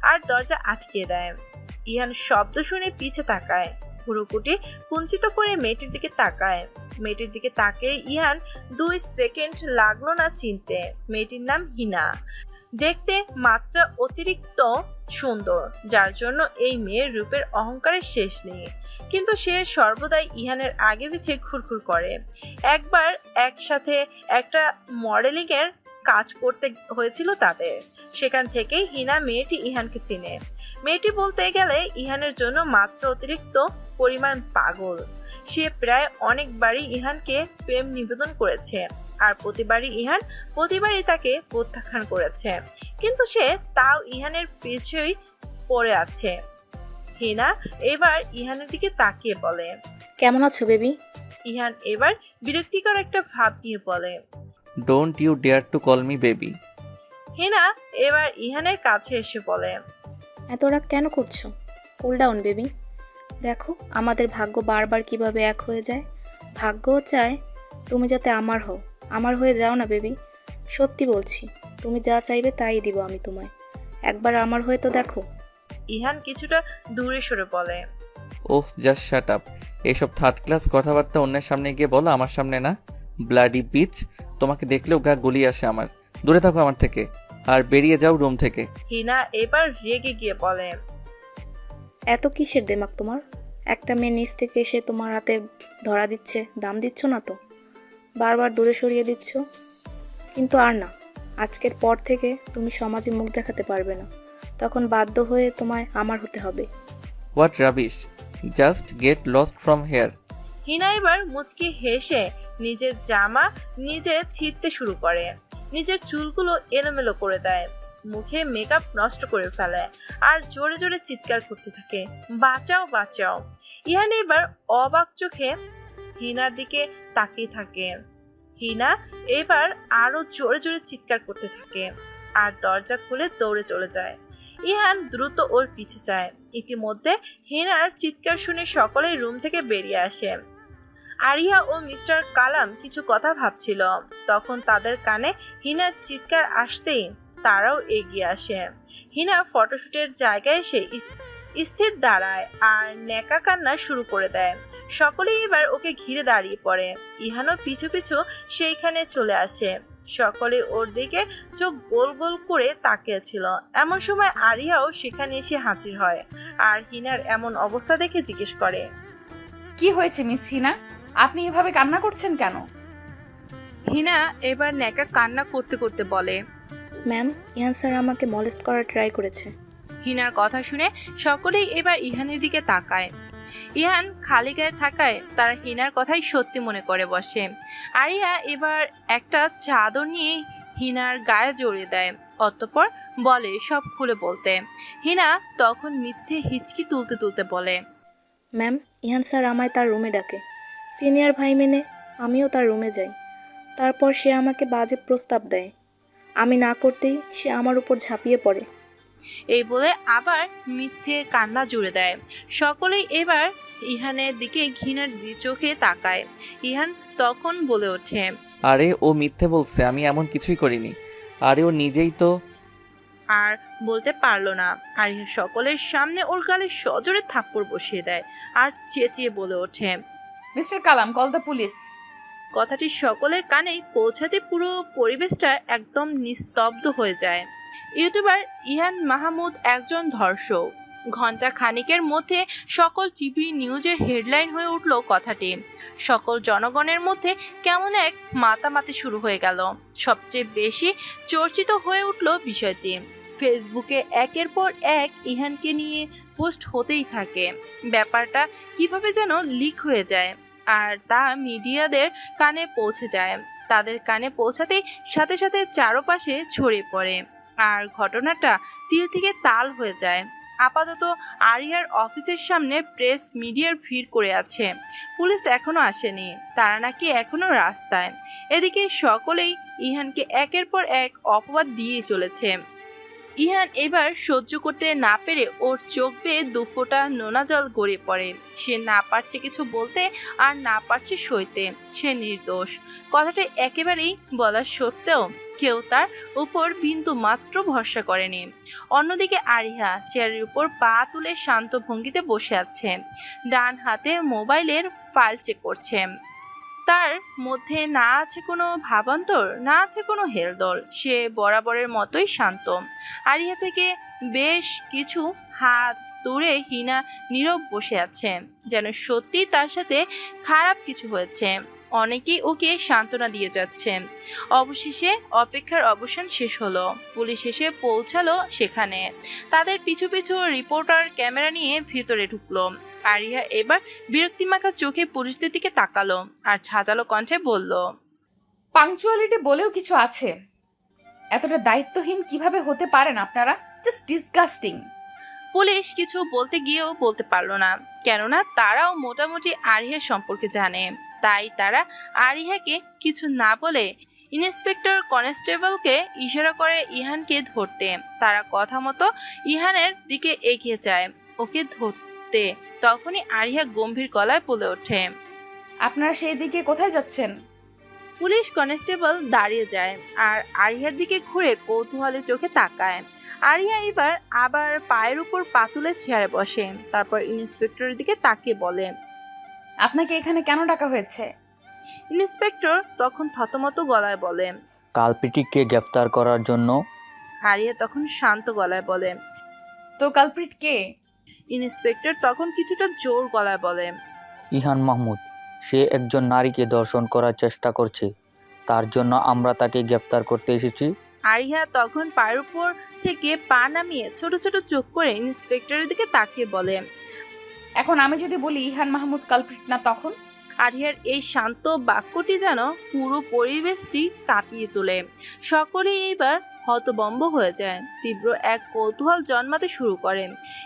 Speaker 1: আর দরজা আটকে দেয়। ইহান শব্দ শুনে পিছে তাকায়, ভুরুকুটি কুঞ্চিত করে মেয়েটির দিকে তাকায়। মেয়েটির দিকে তাকিয়ে ইহান 2 সেকেন্ড লাগলো না চিনতে। মেয়েটির নাম হিনা। দেখতে মাত্রা অতিরিক্ত সুন্দর, যার জন্য এই মেয়ের রূপের অহংকারের শেষ নেই। কিন্তু সে সর্বদাই ইহানের আগে পিছে ঘুরঘুর করে। একবার একসাথে একটা মডেলিং এর কাজ করতে হয়েছিল তাদের। সেখান থেকেই হিনা মেয়েটি ইহানকে চিনে। মেয়েটি বলতে গেলে ইহানের জন্য মাত্র অতিরিক্ত পরিমাণ পাগল। সে প্রায় অনেকবারই ইহানকে প্রেম নিবেদন করেছে, আর প্রতিবারই তাকে প্রত্যাখ্যান করেছে। কিন্তু সে তাও ইহানের পিছুই পড়ে আছে। হিনা এবার ইহানের দিকে তাকিয়ে বলে,
Speaker 6: কেমন আছো বেবি?
Speaker 1: ইহান এবার বিরক্তিকর একটা ভাব নিয়ে বলে,
Speaker 3: don't you dare to call me baby.
Speaker 1: Hina এবার ইহানের কাছে এসে বলে,
Speaker 6: এত রাগ কেন করছো? Cool down baby. দেখো আমাদের ভাগ্য বারবার কিভাবে এক হয়ে যায়। ভাগ্যও চায় তুমি যাতে আমার হও। আমার হয়ে যাও না বেবি, সত্যি বলছি। তুমি যা চাইবে তাই দিব আমি তোমায়। একবার আমার হয়ে তো দেখো।
Speaker 1: ইহান কিছুটা দূরে সরে বলে,
Speaker 3: ওহ জাস্ট শাট আপ। এইসব থার্ড ক্লাস কথাবার্তা অন্যের সামনে গিয়ে বলো, আমার সামনে না। ব্লাডি বিচ, তোমাকে দেখলেও গা গলিয়ে আসে আমার। দূরে থাকো আমার থেকে, আর বেরিয়ে যাও রুম থেকে।
Speaker 1: হিনা এবার রেগে গিয়ে বলে,
Speaker 6: এত কিসের দেমাক তোমার? একটা মেয়ে নিচ থেকে এসে তোমার হাতে ধরা দিচ্ছে, দাম দিচ্ছ না তো, বারবার দূরে সরিয়ে দিচ্ছ। কিন্তু আর না, আজকের পর থেকে তুমি সমাজে মুখ দেখাতে পারবে না। তখন বাধ্য হয়ে তোমায় আমার হতে হবে।
Speaker 3: What rubbish, just get lost from here.
Speaker 1: Hina এবার মুচকি হেসে নিজের জামা নিজে ছিঁড়তে শুরু করে। নিজের চুলগুলো এলোমেলো করে দেয়, মুখে মেকআপ নষ্ট করে ফেলে আর জোরে জোরে চিৎকার করতে থাকে, বাঁচাও বাঁচাও। ইহান এবার অবাক চোখে হিনার দিকে তাকিয়ে থাকে। হিনা এবার আরো জোরে জোরে চিৎকার করতে থাকে, আর দরজা খুলে দৌড়ে চলে যায়। ইহান দ্রুত ওর পিছে যায়। ইতিমধ্যে হিনার চিৎকার শুনে সকলেই রুম থেকে বেরিয়ে আসে। আরিয়া ও মিস্টার কালাম কিছু কথা ভাবছিল, তখন তাদের কানে হিনার চিৎকার আসতেই তারাও এগিয়ে আসে। হিনা ফটোশুটের জায়গায় এসে স্থির দাঁড়ায় আর নেকা কান্না শুরু করে দেয়। সকলেই এবার ওকে ঘিরে দাঁড়িয়ে পড়ে। ইহানও পিছু পিছু সেইখানে চলে আসে। সকলে ওর দিকে চোখ গোল গোল করে তাকিয়েছিল। এমন সময় আরিয়াও সেখানে এসে হাজির হয় আর হিনার এমন অবস্থা দেখে জিজ্ঞেস করে,
Speaker 2: কি হয়েছে মিস হিনা? আপনি এভাবে কান্না করছেন কেন?
Speaker 1: হিনা এবার নেকা কান্না করতে করতে বলে,
Speaker 6: ম্যাম, ইহান স্যার আমাকে মলেস্ট করার ট্রাই করেছে।
Speaker 1: হিনার কথা শুনে সকলেই এবার ইহানের দিকে তাকায়। ইহান খালি গায়ে থাকায় তারা হিনার কথাই সত্যি মনে করে বসে। আরিয়া এবার একটা চাদর নিয়ে হিনার গায়ে জড়িয়ে দেয়, অতঃপর বলে সব খুলে বলতে। হিনা তখন মিথ্যে হিচকি তুলতে তুলতে বলে,
Speaker 6: ম্যাম, ইহান স্যার আমায় তার রুমে ডাকে। সিনিয়র ভাই মেনে আমিও তার রুমে যাই। তারপর সে আমাকে বাজে প্রস্তাব দেয়। আমি না করতেই সে আমার উপর ঝাঁপিয়ে পড়ে।
Speaker 1: এই বলে আবার মিথ্যে কান্না জুড়ে দেয়। সকলেই এবার ইহানের দিকে ঘৃণার চোখে তাকায়। ইহান তখন বলে ওঠে,
Speaker 3: আরে ও মিথ্যে বলছে, আমি এমন কিছুই করিনি। আরে ও নিজেই তো।
Speaker 1: আর বলতে পারলো না। আর ইহা সকলের সামনে ওর গালে সজোরে থাপ্পড় বসিয়ে দেয় আর চেঁচিয়ে বলে ওঠে।
Speaker 2: Mister Kalam, call the police.
Speaker 1: কথাটি সকলের কানেই পৌঁছাতে পুরো পরিবেশটা একদম নিস্তব্ধ হয়ে যায়। ইউটিউবার ইহান মাহমুদ একজন ধর্ষক। ঘন্টা খানিকের মধ্যে সকল টিভি নিউজের হেডলাইন হয়ে উঠল কথাটি। সকল জনগণের মধ্যে কেমন এক মাতামাতি শুরু হয়ে গেল। সবচেয়ে বেশি চর্চিত হয়ে উঠল বিষয়টি। ফেসবুকে একের পর এক ইহানকে নিয়ে পোস্ট হতেই থাকে। ব্যাপারটা কিভাবে যেন লিক হয়ে যায় আর তা মিডিয়াদের কানে পৌঁছে যায়। তাদের কানে পৌঁছাতেই সাথে সাথে চারপাশে ছড়িয়ে পড়ে আর ঘটনাটা তিল থেকে তাল হয়ে যায়। আপাতত আরিয়ার অফিসের সামনে প্রেস মিডিয়ার ভিড় করে আছে। পুলিশ এখনো আসেনি, তারা নাকি এখনো রাস্তায়। এদিকে সকলেই ইহানকে একের পর এক অপবাদ দিয়ে চলেছে। ইহান এবার সহ্য করতে না পেরে ওর চোখ বেয়ে দুফোঁটা নোনা জল গড়িয়ে পড়ে। সে না পারছে কিছু বলতে আর না পারছে সইতে। সে নির্দোষ, কথাটা একেবারেই বলা সত্ত্বেও কেউ তার উপর বিন্দু মাত্র ভরসা করেনি। অন্যদিকে আরিহা চেয়ারের উপর পা তুলে শান্ত ভঙ্গিতে বসে আছে, ডান হাতে মোবাইলের ফাইল চেক করছে। তার মধ্যে না আছে কোনো ভাবান্তর, না আছে কোনো হেলদোল। সে বরাবরের মতোই শান্ত। আরিয়া থেকে বেশ কিছু হাত দূরে হিনা নীরব বসে আছে, যেন সত্যি তার সাথে খারাপ কিছু হয়েছে। অনেকেই ওকে সান্ত্বনা দিয়ে যাচ্ছে। অবশেষে অপেক্ষার অবসান শেষ হলো। পুলিশ এসে পৌঁছালো সেখানে। তাদের পিছু পিছু রিপোর্টার ক্যামেরা নিয়ে ভিতরে ঢুকলো। আরিয়া এবার বিরক্তিমাখা চোখে পুলিশদের দিকে তাকালো আর ঝাঁঝালো কণ্ঠে বলল,
Speaker 2: পাংচুয়ালিটি বলেও কিছু আছে। এতটা দায়িত্বহীন কিভাবে হতে পারেন আপনারা? Just disgusting.
Speaker 1: পুলিশ কিছু বলতে গিয়েও বলতে পারলো না, কেননা তারাও মোটামুটি আরিহার সম্পর্কে জানে। তাই তারা আরিহাকে কিছু না বলে ইন্সপেক্টর কনস্টেবলকে ইশারা করে ইহানকে ধরতে। তারা কথা মতো ইহানের দিকে এগিয়ে যায় ওকে ধরতে। তখনই আরিহা গম্ভীর গলায় বলে ওঠে,
Speaker 2: আপনারা সেই দিকে কোথায় যাচ্ছেন?
Speaker 1: পুলিশ কনস্টেবল দাঁড়িয়ে যায় আর আরিয়ার দিকে ঘুরে কৌতূহলী চোখে তাকায়। আরিয়া এবার আবার পায়ের উপর পা তুলে চেয়ারে বসে, তারপর ইন্সপেক্টরের দিকে তাকিয়ে বলে,
Speaker 2: আপনাকে এখানে কেন ডাকা হয়েছে?
Speaker 1: ইন্সপেক্টর তখন থতমত গলায় বলে,
Speaker 7: কালপিটিকে গ্রেফতার করার জন্য।
Speaker 1: আরিয়া তখন শান্ত গলায় বলে,
Speaker 2: তো কালপ্রিট কে?
Speaker 1: ইন্সপেক্টর তখন কিছুটা জোর গলায় বলে,
Speaker 7: ইহান মাহমুদ। সে একজন নারীকে ধর্ষণ করার চেষ্টা করছে, তার জন্য আমরা তাকে গ্রেফতার করতে এসেছি।
Speaker 1: আরিয়া তখন পায়ের উপর থেকে পা নামিয়ে ছোট ছোট চোখ করে ইন্সপেক্টরের দিকে তাকিয়ে বলে,
Speaker 2: এখন আমি যদি বলি ইহান মাহমুদ কালপ্রিট না, তখন?
Speaker 1: আরিয়ার এই শান্ত বাক্যটি যেন পুরো পরিবেশটি কাঁপিয়ে তোলে। সকলেই এইবার হতবম্ব হয়ে যায়। তীব্র এক কৌতূহল জন্মাতে শুরু করে।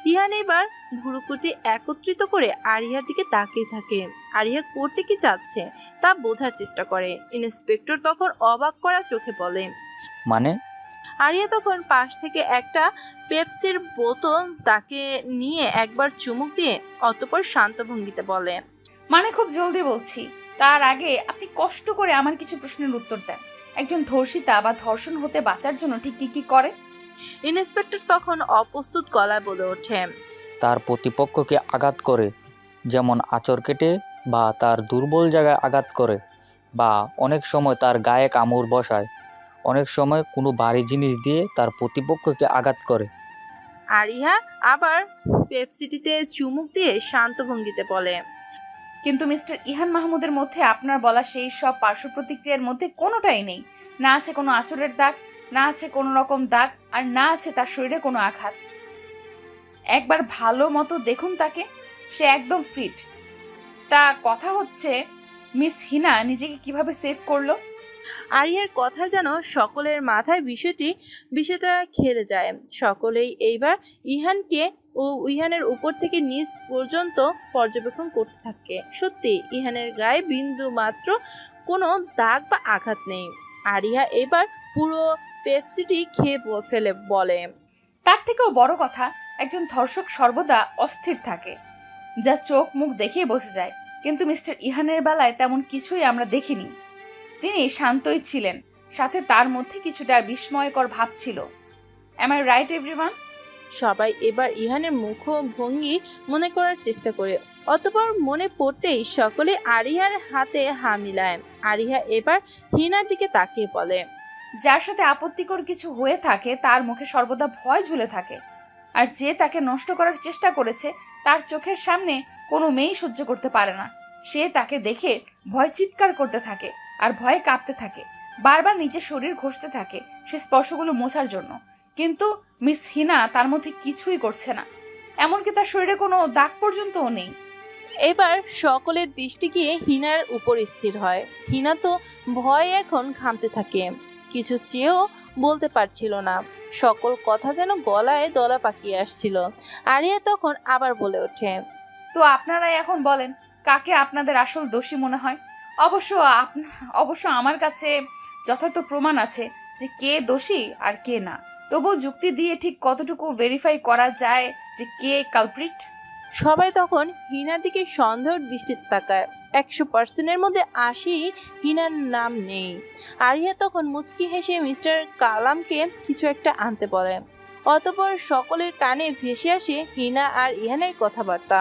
Speaker 1: ইহান এবার ভুরুকুটি একত্রিত করে আরিয়ার দিকে তাকিয়ে থাকে। আরিয়া করতে কি চাচ্ছে তা বোঝার চেষ্টা করে। ইন্সপেক্টর তখন অবাক করা চোখে বলে,
Speaker 7: মানে
Speaker 1: আরিয়া তখন পাশ থেকে একটা পেপসির বোতল তাকে নিয়ে একবার চুমুক দিয়ে অতঃপর শান্ত ভঙ্গিতে বলে,
Speaker 2: মানে খুব জলদি বলছি, তার আগে আপনি কষ্ট করে আমার কিছু প্রশ্নের উত্তর দেন। একজন ধর্ষিতা বা ধর্ষণ হতে বাঁচার জন্য ঠিক কি কি করে?
Speaker 1: ইন্সপেক্টর তখন অপ্রস্তুত গলায় বলে ওঠে,
Speaker 7: তার প্রতিপক্ষকে আঘাত করে, যেমন আঁচড় কেটে বা তার দুর্বল জায়গায় আঘাত করে, বা অনেক সময় তার গায়ে কামড় বসায়, অনেক সময় কোনো ভারী জিনিস দিয়ে তার প্রতিপক্ষকে আঘাত করে।
Speaker 1: আরিয়া আবার পেপসিটিতে চুমুক দিয়ে শান্ত ভঙ্গিতে বলে,
Speaker 2: কিন্তু মিস্টার ইহান মাহমুদের মধ্যে আপনার বলা সেই সব পার্শ্ব প্রতিক্রিয়ার মধ্যে কোনোটাই নেই। না আছে কোনো আঁচড়ের দাগ, না আছে কোনো রকম দাগ, আর না আছে তার শরীরে কোনো আঘাত। একবার ভালো মতো দেখুন তাকে, সে একদম ফিট। তা কথা হচ্ছে, মিস হিনা নিজেকে কিভাবে সেভ করলো?
Speaker 1: আরিয়ার কথা যেন সকলের মাথায় বিষয়টা খেলে যায়। সকলেই এইবার ইহানকে ও ইহানের উপর থেকে নিচ পর্যন্ত পর্যবেক্ষণ করতে থাকে। সত্যি ইহানের গায়ে বিন্দু মাত্র কোনো দাগ বা আঘাত নেই। আরিয়া এবার পুরো পেপসিটি খেয়ে ফেলে বলে,
Speaker 2: তার থেকেও বড় কথা, একজন ধর্ষক সর্বদা অস্থির থাকে, যা চোখ মুখ দেখেই বোঝা যায়। কিন্তু মিস্টার ইহানের বেলায় তেমন কিছুই আমরা দেখিনি। তিনি শান্তই ছিলেন, সাথে তার মধ্যে কিছুটা বিস্ময়কর ভাব ছিল। Am I right everyone?
Speaker 1: সবাই এবার ইহানের মুখভঙ্গি মনে করার চেষ্টা করে। অতঃপর মনে পড়তেই সকলে আরিয়ার হাতে হা মিলায়। আরিয়া এবার হিনার দিকে তাকিয়ে বলে,
Speaker 2: যার সাথে আপত্তিকর কিছু হয়ে থাকে তার মুখে সর্বদা ভয় ঝুলে থাকে, আর যে তাকে নষ্ট করার চেষ্টা করেছে তার চোখের সামনে কোনো মেয়েই সহ্য করতে পারে না। সে তাকে দেখে ভয় চিৎকার করতে থাকে আর ভয়ে কাঁপতে থাকে, বারবার নিজের শরীর ঘষতে থাকে সে স্পর্শগুলো মোছার জন্য। কিন্তু মিস হিনা তার মধ্যে কিছুই করছে না, এমনকি তার শরীরে কোনো দাগ পর্যন্তও নেই।
Speaker 1: এবার সকলের দৃষ্টি গিয়ে হিনার উপর স্থির হয়। হিনা তো ভয়ে এখন ঘামতে থাকে, কিছু চেয়েও বলতে পারছিল না। সকল কথা যেন গলায় দলা পাকিয়ে আসছিল। আরিয়া তখন আবার বলে ওঠে,
Speaker 2: তো আপনারাই এখন বলেন কাকে আপনাদের আসল দোষী মনে হয়। অবশ্য আমার কাছে যথার্থ প্রমাণ আছে যে কে দোষী আর কে না। তবুও যুক্তি দিয়ে ঠিক কতটুকু ভেরিফাই করা যায় যে কে কালপ্রিট?
Speaker 1: সবাই তখন হিনার দিকে সন্দেহের দৃষ্টিতে তাকায়। 100%-এর মধ্যে 80 হিনার নাম নেই। আরিয়া তখন মুচকি হেসে মিস্টার কালামকে কিছু একটা আনতে বলে। অতঃপর সকলের কানে ভেসে আসে হিনা আর ইহানের কথাবার্তা।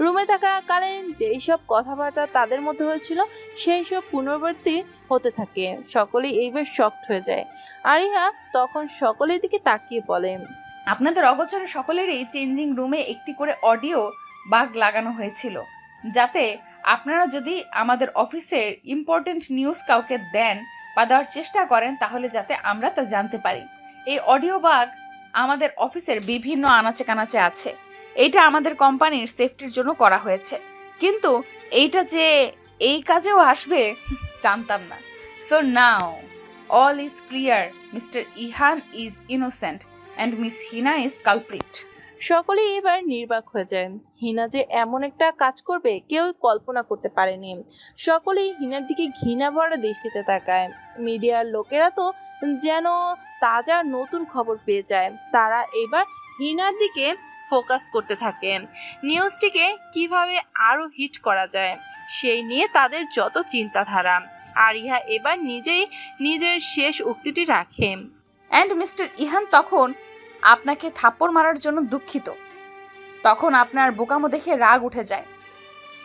Speaker 1: রুমে থাকাকালীন যেই সব কথাবার্তা তাদের মধ্যে হয়েছিল সেই সব পুনরাবৃত্তি হতে থাকে। সকলেই এইবার শকড হয়ে যায়। আরিয়া তখন সকলের দিকে তাকিয়ে বলে,
Speaker 2: আপনাদের অগোচরে সকলেরই চেঞ্জিং রুমে একটি করে অডিও বাগ লাগানো হয়েছিল, যাতে আপনারা যদি আমাদের অফিসের ইম্পর্টেন্ট নিউজ কাউকে দেন বা দেওয়ার চেষ্টা করেন তাহলে যাতে আমরা তা জানতে পারি। এই অডিও বাগ আমাদের অফিসের বিভিন্ন আনাচে কানাচে আছে। এইটা আমাদের কোম্পানির সেফটির জন্য করা হয়েছে, কিন্তু এইটা যে এই কাজেও আসবে জানতাম না। So now all is clear, mister Ihan is innocent and Miss Hina is culprit.
Speaker 1: সকলেই এবার নির্বাক হয়ে যায়। হিনা যে এমন একটা কাজ করবে কেউ কল্পনা করতে পারেনি। সকলেই হিনার দিকে ঘৃণা ভরা দৃষ্টিতে তাকায়। মিডিয়ার লোকেরা তো যেন তাজা নতুন খবর পেয়ে যায়। তারা এবার হিনার দিকে ফোকাস করতে থাকে। নিউজটিকে কিভাবে আরো হিট করা যায় সেই নিয়ে তাদের যত চিন্তাধারা। আরিয়া এবার নিজেই নিজের শেষ উক্তিটি রাখে,
Speaker 2: অ্যান্ড মিস্টার ইহান তখন আপনাকে থাপ্পড় মারার জন্য দুঃখিত। তখন আপনার বোকামো দেখে রাগ উঠে যায়।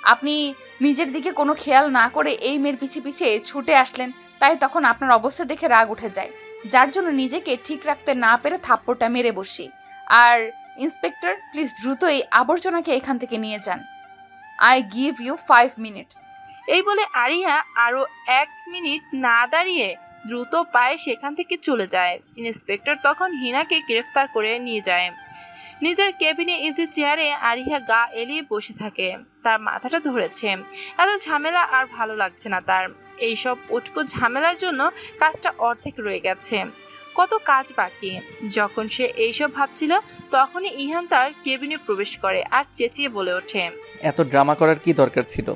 Speaker 2: আপনি নিজের দিকে কোনো খেয়াল না করে এই মেয়ের পিছে পিছে ছুটে আসলেন, তাই তখন আপনার অবস্থা দেখে রাগ উঠে যায়, যার জন্য নিজেকে ঠিক রাখতে না পেরে থাপ্পড়টা মেরে বসি। আর ইন্সপেক্টর, প্লিজ দ্রুত এই আবর্জনাকে এখান থেকে নিয়ে যান। I give you 5 minutes.
Speaker 1: এই বলে আরিয়া আরো 1 মিনিট না দাঁড়িয়ে দ্রুত পায়ে সেখান থেকে চলে যায়। ইন্সপেক্টর তখন হিনাকে গ্রেফতার করে নিয়ে যায়। নিজের কেবিনে ইজি চেয়ারে আরিয়া গা এলিয়ে বসে থাকে। তার মাথাটা ধরেছে। এত ঝামেলা আর ভালো লাগছে না তার। এইসব উটকো ঝামেলার জন্য কাজটা অর্ধেক রয়ে গেছে, কত কাজ বাকি। যখন সে এইসব ভাবছিল তখনই ইহান তার কেবিনে প্রবেশ করে আর চেঁচিয়ে বলে ওঠে,
Speaker 3: এত ড্রামা করার কি দরকার ছিল?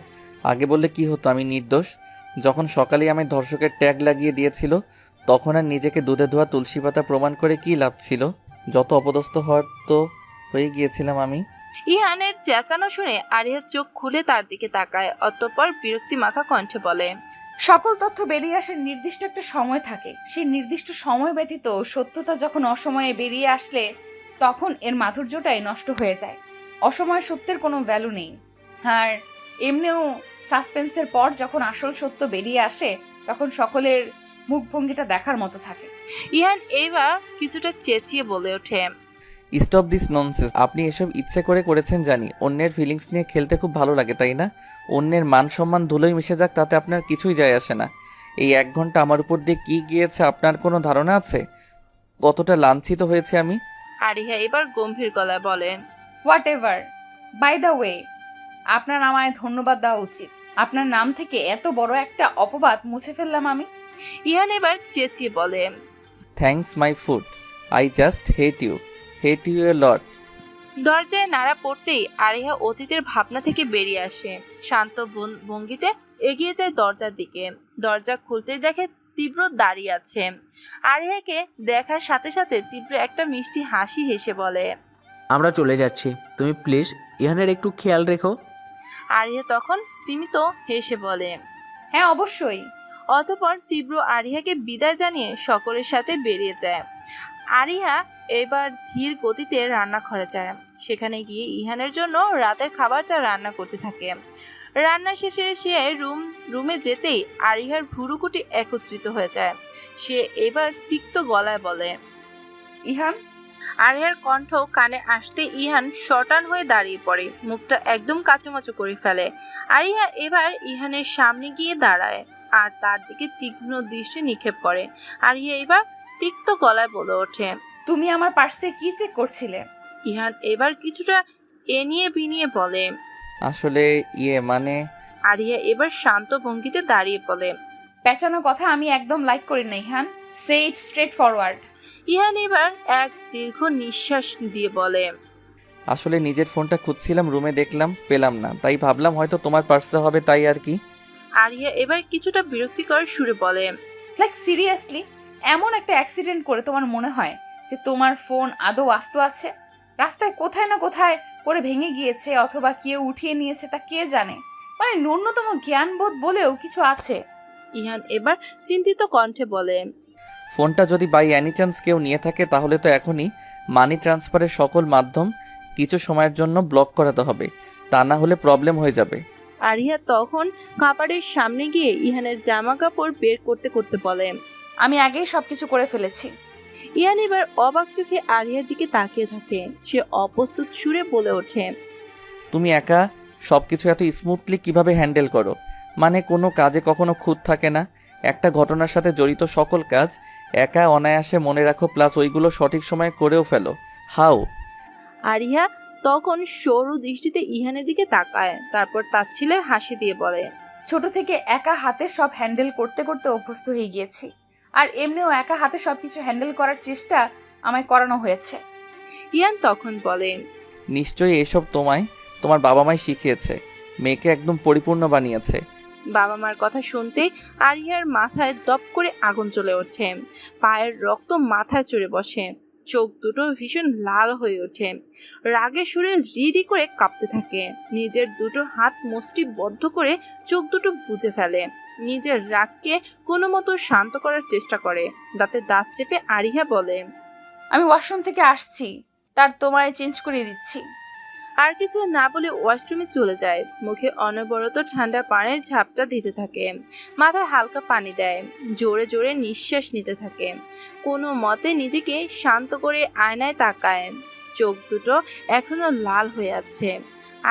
Speaker 3: আগে বললে কি হতো আমি নির্দোষ? যখন সকালেই আমায় ধর্ষকের ট্যাগ লাগিয়ে দিয়েছিল তখন আর নিজেকে দুধে ধোয়া তুলসী পাতা প্রমাণ করে কি লাভ ছিল? যত অপদস্থ হওয়ার তো হয়ে গিয়েছিলাম আমি।
Speaker 1: ইহানের চেঁচানো শুনে আরিয়া চোখ খুলে তার দিকে তাকায়, অতঃপর বিরক্তি মাখা কণ্ঠে বলে,
Speaker 2: সকল তথ্য বেরিয়ে আসার নির্দিষ্ট একটা সময় থাকে। সেই নির্দিষ্ট সময় ব্যতীত সত্যতা যখন অসময়ে বেরিয়ে আসলে তখন এর মাধুর্যটাই নষ্ট হয়ে যায়। অসময়ে সত্যের কোনো ভ্যালু নেই। আর এমনিও সাসপেন্সের পর যখন আসল সত্য বেরিয়ে আসে তখন সকলের মুখভঙ্গিটা দেখার মতো থাকে।
Speaker 1: ইহান এইবার কিছুটা চেঁচিয়ে বলে ওঠে,
Speaker 3: স্টপ দিস ননসেন্স। আপনি এসব ইচ্ছে করে করেছেন জানি। অন্যের ফিলিংস নিয়ে খেলতে খুব ভালো লাগে তাই না? অন্যের মান সম্মান ধুলোই মিশে যাক, তাতে আপনার কিছুই যায় আসে না। এই 1 ঘন্টা আমার উপর দিয়ে কি গিয়েছে আপনার কোনো ধারণা আছে? কতটা লাঞ্ছিত হয়েছে আমি।
Speaker 1: আরিয়া এবার গম্ভীর গলায় বলে,
Speaker 2: whatever. By the way, আপনার আমায় ধন্যবাদ দেওয়া উচিত। আপনার নাম থেকে এত বড় একটা অপবাদ মুছে ফেললাম আমি।
Speaker 1: ইহান এবার চেঁচিয়ে বলে,
Speaker 3: thanks my food. I just hate you a lot.
Speaker 1: দরজায় নাড়া পড়তেই আরিয়া অতীতের ভাবনা থেকে বেরিয়ে আসে। শান্ত ভঙ্গিতে এগিয়ে যায় দরজার দিকে। দরজা খুলতেই দেখে তীব্র দাঁড়িয়ে আছে। আরিয়াকে দেখার সাথে সাথে তীব্র একটা মিষ্টি হাসি হেসে বলে,
Speaker 8: আমরা চলে যাচ্ছি, তুমি প্লিজ ইহানের একটু খেয়াল রেখো।
Speaker 1: আরিয়া তখন স্তিমিত হেসে বলে,
Speaker 2: হ্যাঁ অবশ্যই।
Speaker 1: অতঃপর তীব্র আরিয়াকে বিদায় জানিয়ে সকলের সাথে বেরিয়ে যায়। আরিয়া এবার ধীর গতিতে রান্নাঘরে যায়। সেখানে গিয়ে ইহানের জন্য রাতের খাবারটা রান্না করতে থাকে। রান্না শেষে সে রুমে যেতেই আরিয়ার ভুরুকুটি একত্রিত হয়ে যায়। সে এবার তিক্ত গলায় বলে,
Speaker 2: ইহান।
Speaker 1: আরিয়ার কণ্ঠ কানে আসতে ইহান শটান হয়ে দাঁড়িয়ে পড়ে, মুখটা একদম কাচুমাচু করে ফেলে। আরিয়া এবার ইহানের সামনে গিয়ে দাঁড়ায় আর তার দিকে তীক্ষ্ণ দৃষ্টি নিক্ষেপ করে। আরিয়া এবার তিক্ত গলায় বলে ওঠে,
Speaker 2: তুমি আমার পার্স থেকে কি চেক করছিলে?
Speaker 1: ইহান এবার কিছুটা এনিয়ে বিনিয়ে বলে,
Speaker 3: আসলে মানে।
Speaker 1: আরিয়া এবার শান্ত ভঙ্গিতে দাঁড়িয়ে বলে,
Speaker 2: পেঁচানো কথা আমি একদম লাইক করি না ইহান। সে ইট স্ট্রেট ফরওয়ার্ড।
Speaker 1: ইহান এবার এক দীর্ঘ নিঃশ্বাস দিয়ে বলে,
Speaker 3: আসলে নিজের ফোনটা খুঁজছিলাম, রুমে দেখলাম পেলাম না, তাই ভাবলাম হয়তো তোমার পার্সে হবে, তাই আর কি।
Speaker 1: আরিয়া এবার কিছুটা বিরক্তিকর সুরে বলে,
Speaker 2: লাইক সিরিয়াসলি? এমন একটা অ্যাক্সিডেন্ট করে তোমার মনে হয় যে তোমার ফোন আদৌ আস্ত আছে? রাস্তায় কোথায় না কোথায় পড়ে ভেঙে গিয়েছে অথবা কেউ উঠিয়ে নিয়েছে, তা কে জানে? মানে ন্যূনতম জ্ঞানবোধ বলেও কিছু আছে।
Speaker 1: ইহান এবার চিন্তিত কণ্ঠে বলে,
Speaker 3: ফোনটা যদি বাই এনি চান্স কেউ নিয়ে থাকে তাহলে তো এখনই মানি ট্রান্সফারের সকল মাধ্যম কিছু সময়ের জন্য ব্লক করাতে হবে, তা না হলে প্রবলেম হয়ে যাবে।
Speaker 1: আরিয়া তখন কাপড়ের সামনে গিয়ে ইহানের জামা কাপড় বের করতে করতে বলে,
Speaker 2: আমি আগেই সবকিছু করে ফেলেছি।
Speaker 1: ইহান এবার অবাক চোখে আরিয়ার দিকে তাকিয়ে থাকে। সে অপ্রস্তুত সুরে বলে ওঠে,
Speaker 3: তুমি একা সবকিছু এত স্মুথলি কিভাবে হ্যান্ডেল করো? মানে কোনো কাজে কখনো খুঁত থাকে না? একটা ঘটনার সাথে জড়িত সকল কাজ একা অনায়াসে মনে রাখো, প্লাস ওইগুলো সঠিক সময়ে করেও ফেলো। হাউ?
Speaker 1: আরিয়া তখন সরু দৃষ্টিতে ইহানের দিকে তাকায়, তারপর তাচ্ছিলের হাসি দিয়ে বলে,
Speaker 2: ছোট থেকে একা হাতে সব হ্যান্ডেল করতে করতে অভ্যস্ত হয়ে গিয়েছি। আর এমনিও একা হাতে সবকিছু হ্যান্ডেল করার চেষ্টা আমায় করানো হয়েছে।
Speaker 1: ইহান তখন বলে,
Speaker 3: নিশ্চয়ই এসব তোমার বাবা মাই শিখিয়েছে, মেয়েকে একদম পরিপূর্ণ বানিয়েছে।
Speaker 1: বাবা মার কথা শুনতেই আরিয়ার মাথায় দপ করে আগুন জ্বলে ওঠে। পায়ের রক্ত মাথায় চড়ে বসে, চোখ দুটো ভীষণ লাল হয়ে ওঠে। রাগে সুরে রিরি করে কাঁপতে থাকে। নিজের দুটো হাত মুষ্টিবদ্ধ করে চোখ দুটো বুজে ফেলে। নিজের রাগকে কোনো মতো শান্ত করার চেষ্টা করে। দাঁতে দাঁত চেপে আরিয়া বলে,
Speaker 2: আমি ওয়াশরুম থেকে আসছি, তার তোমায় চেঞ্জ করে দিচ্ছি।
Speaker 1: আর কিছু না বলে ওয়াশরুমে চলে যায়। মুখে অনবরত ঠান্ডা পানির ঝাপটা দিতে থাকে, মাথায় হালকা পানি দেয়, জোরে জোরে নিঃশ্বাস নিতে থাকে। কোনো মতে নিজেকে শান্ত করে আয়নায় তাকায়। চোখ দুটো এখনো লাল হয়ে আছে।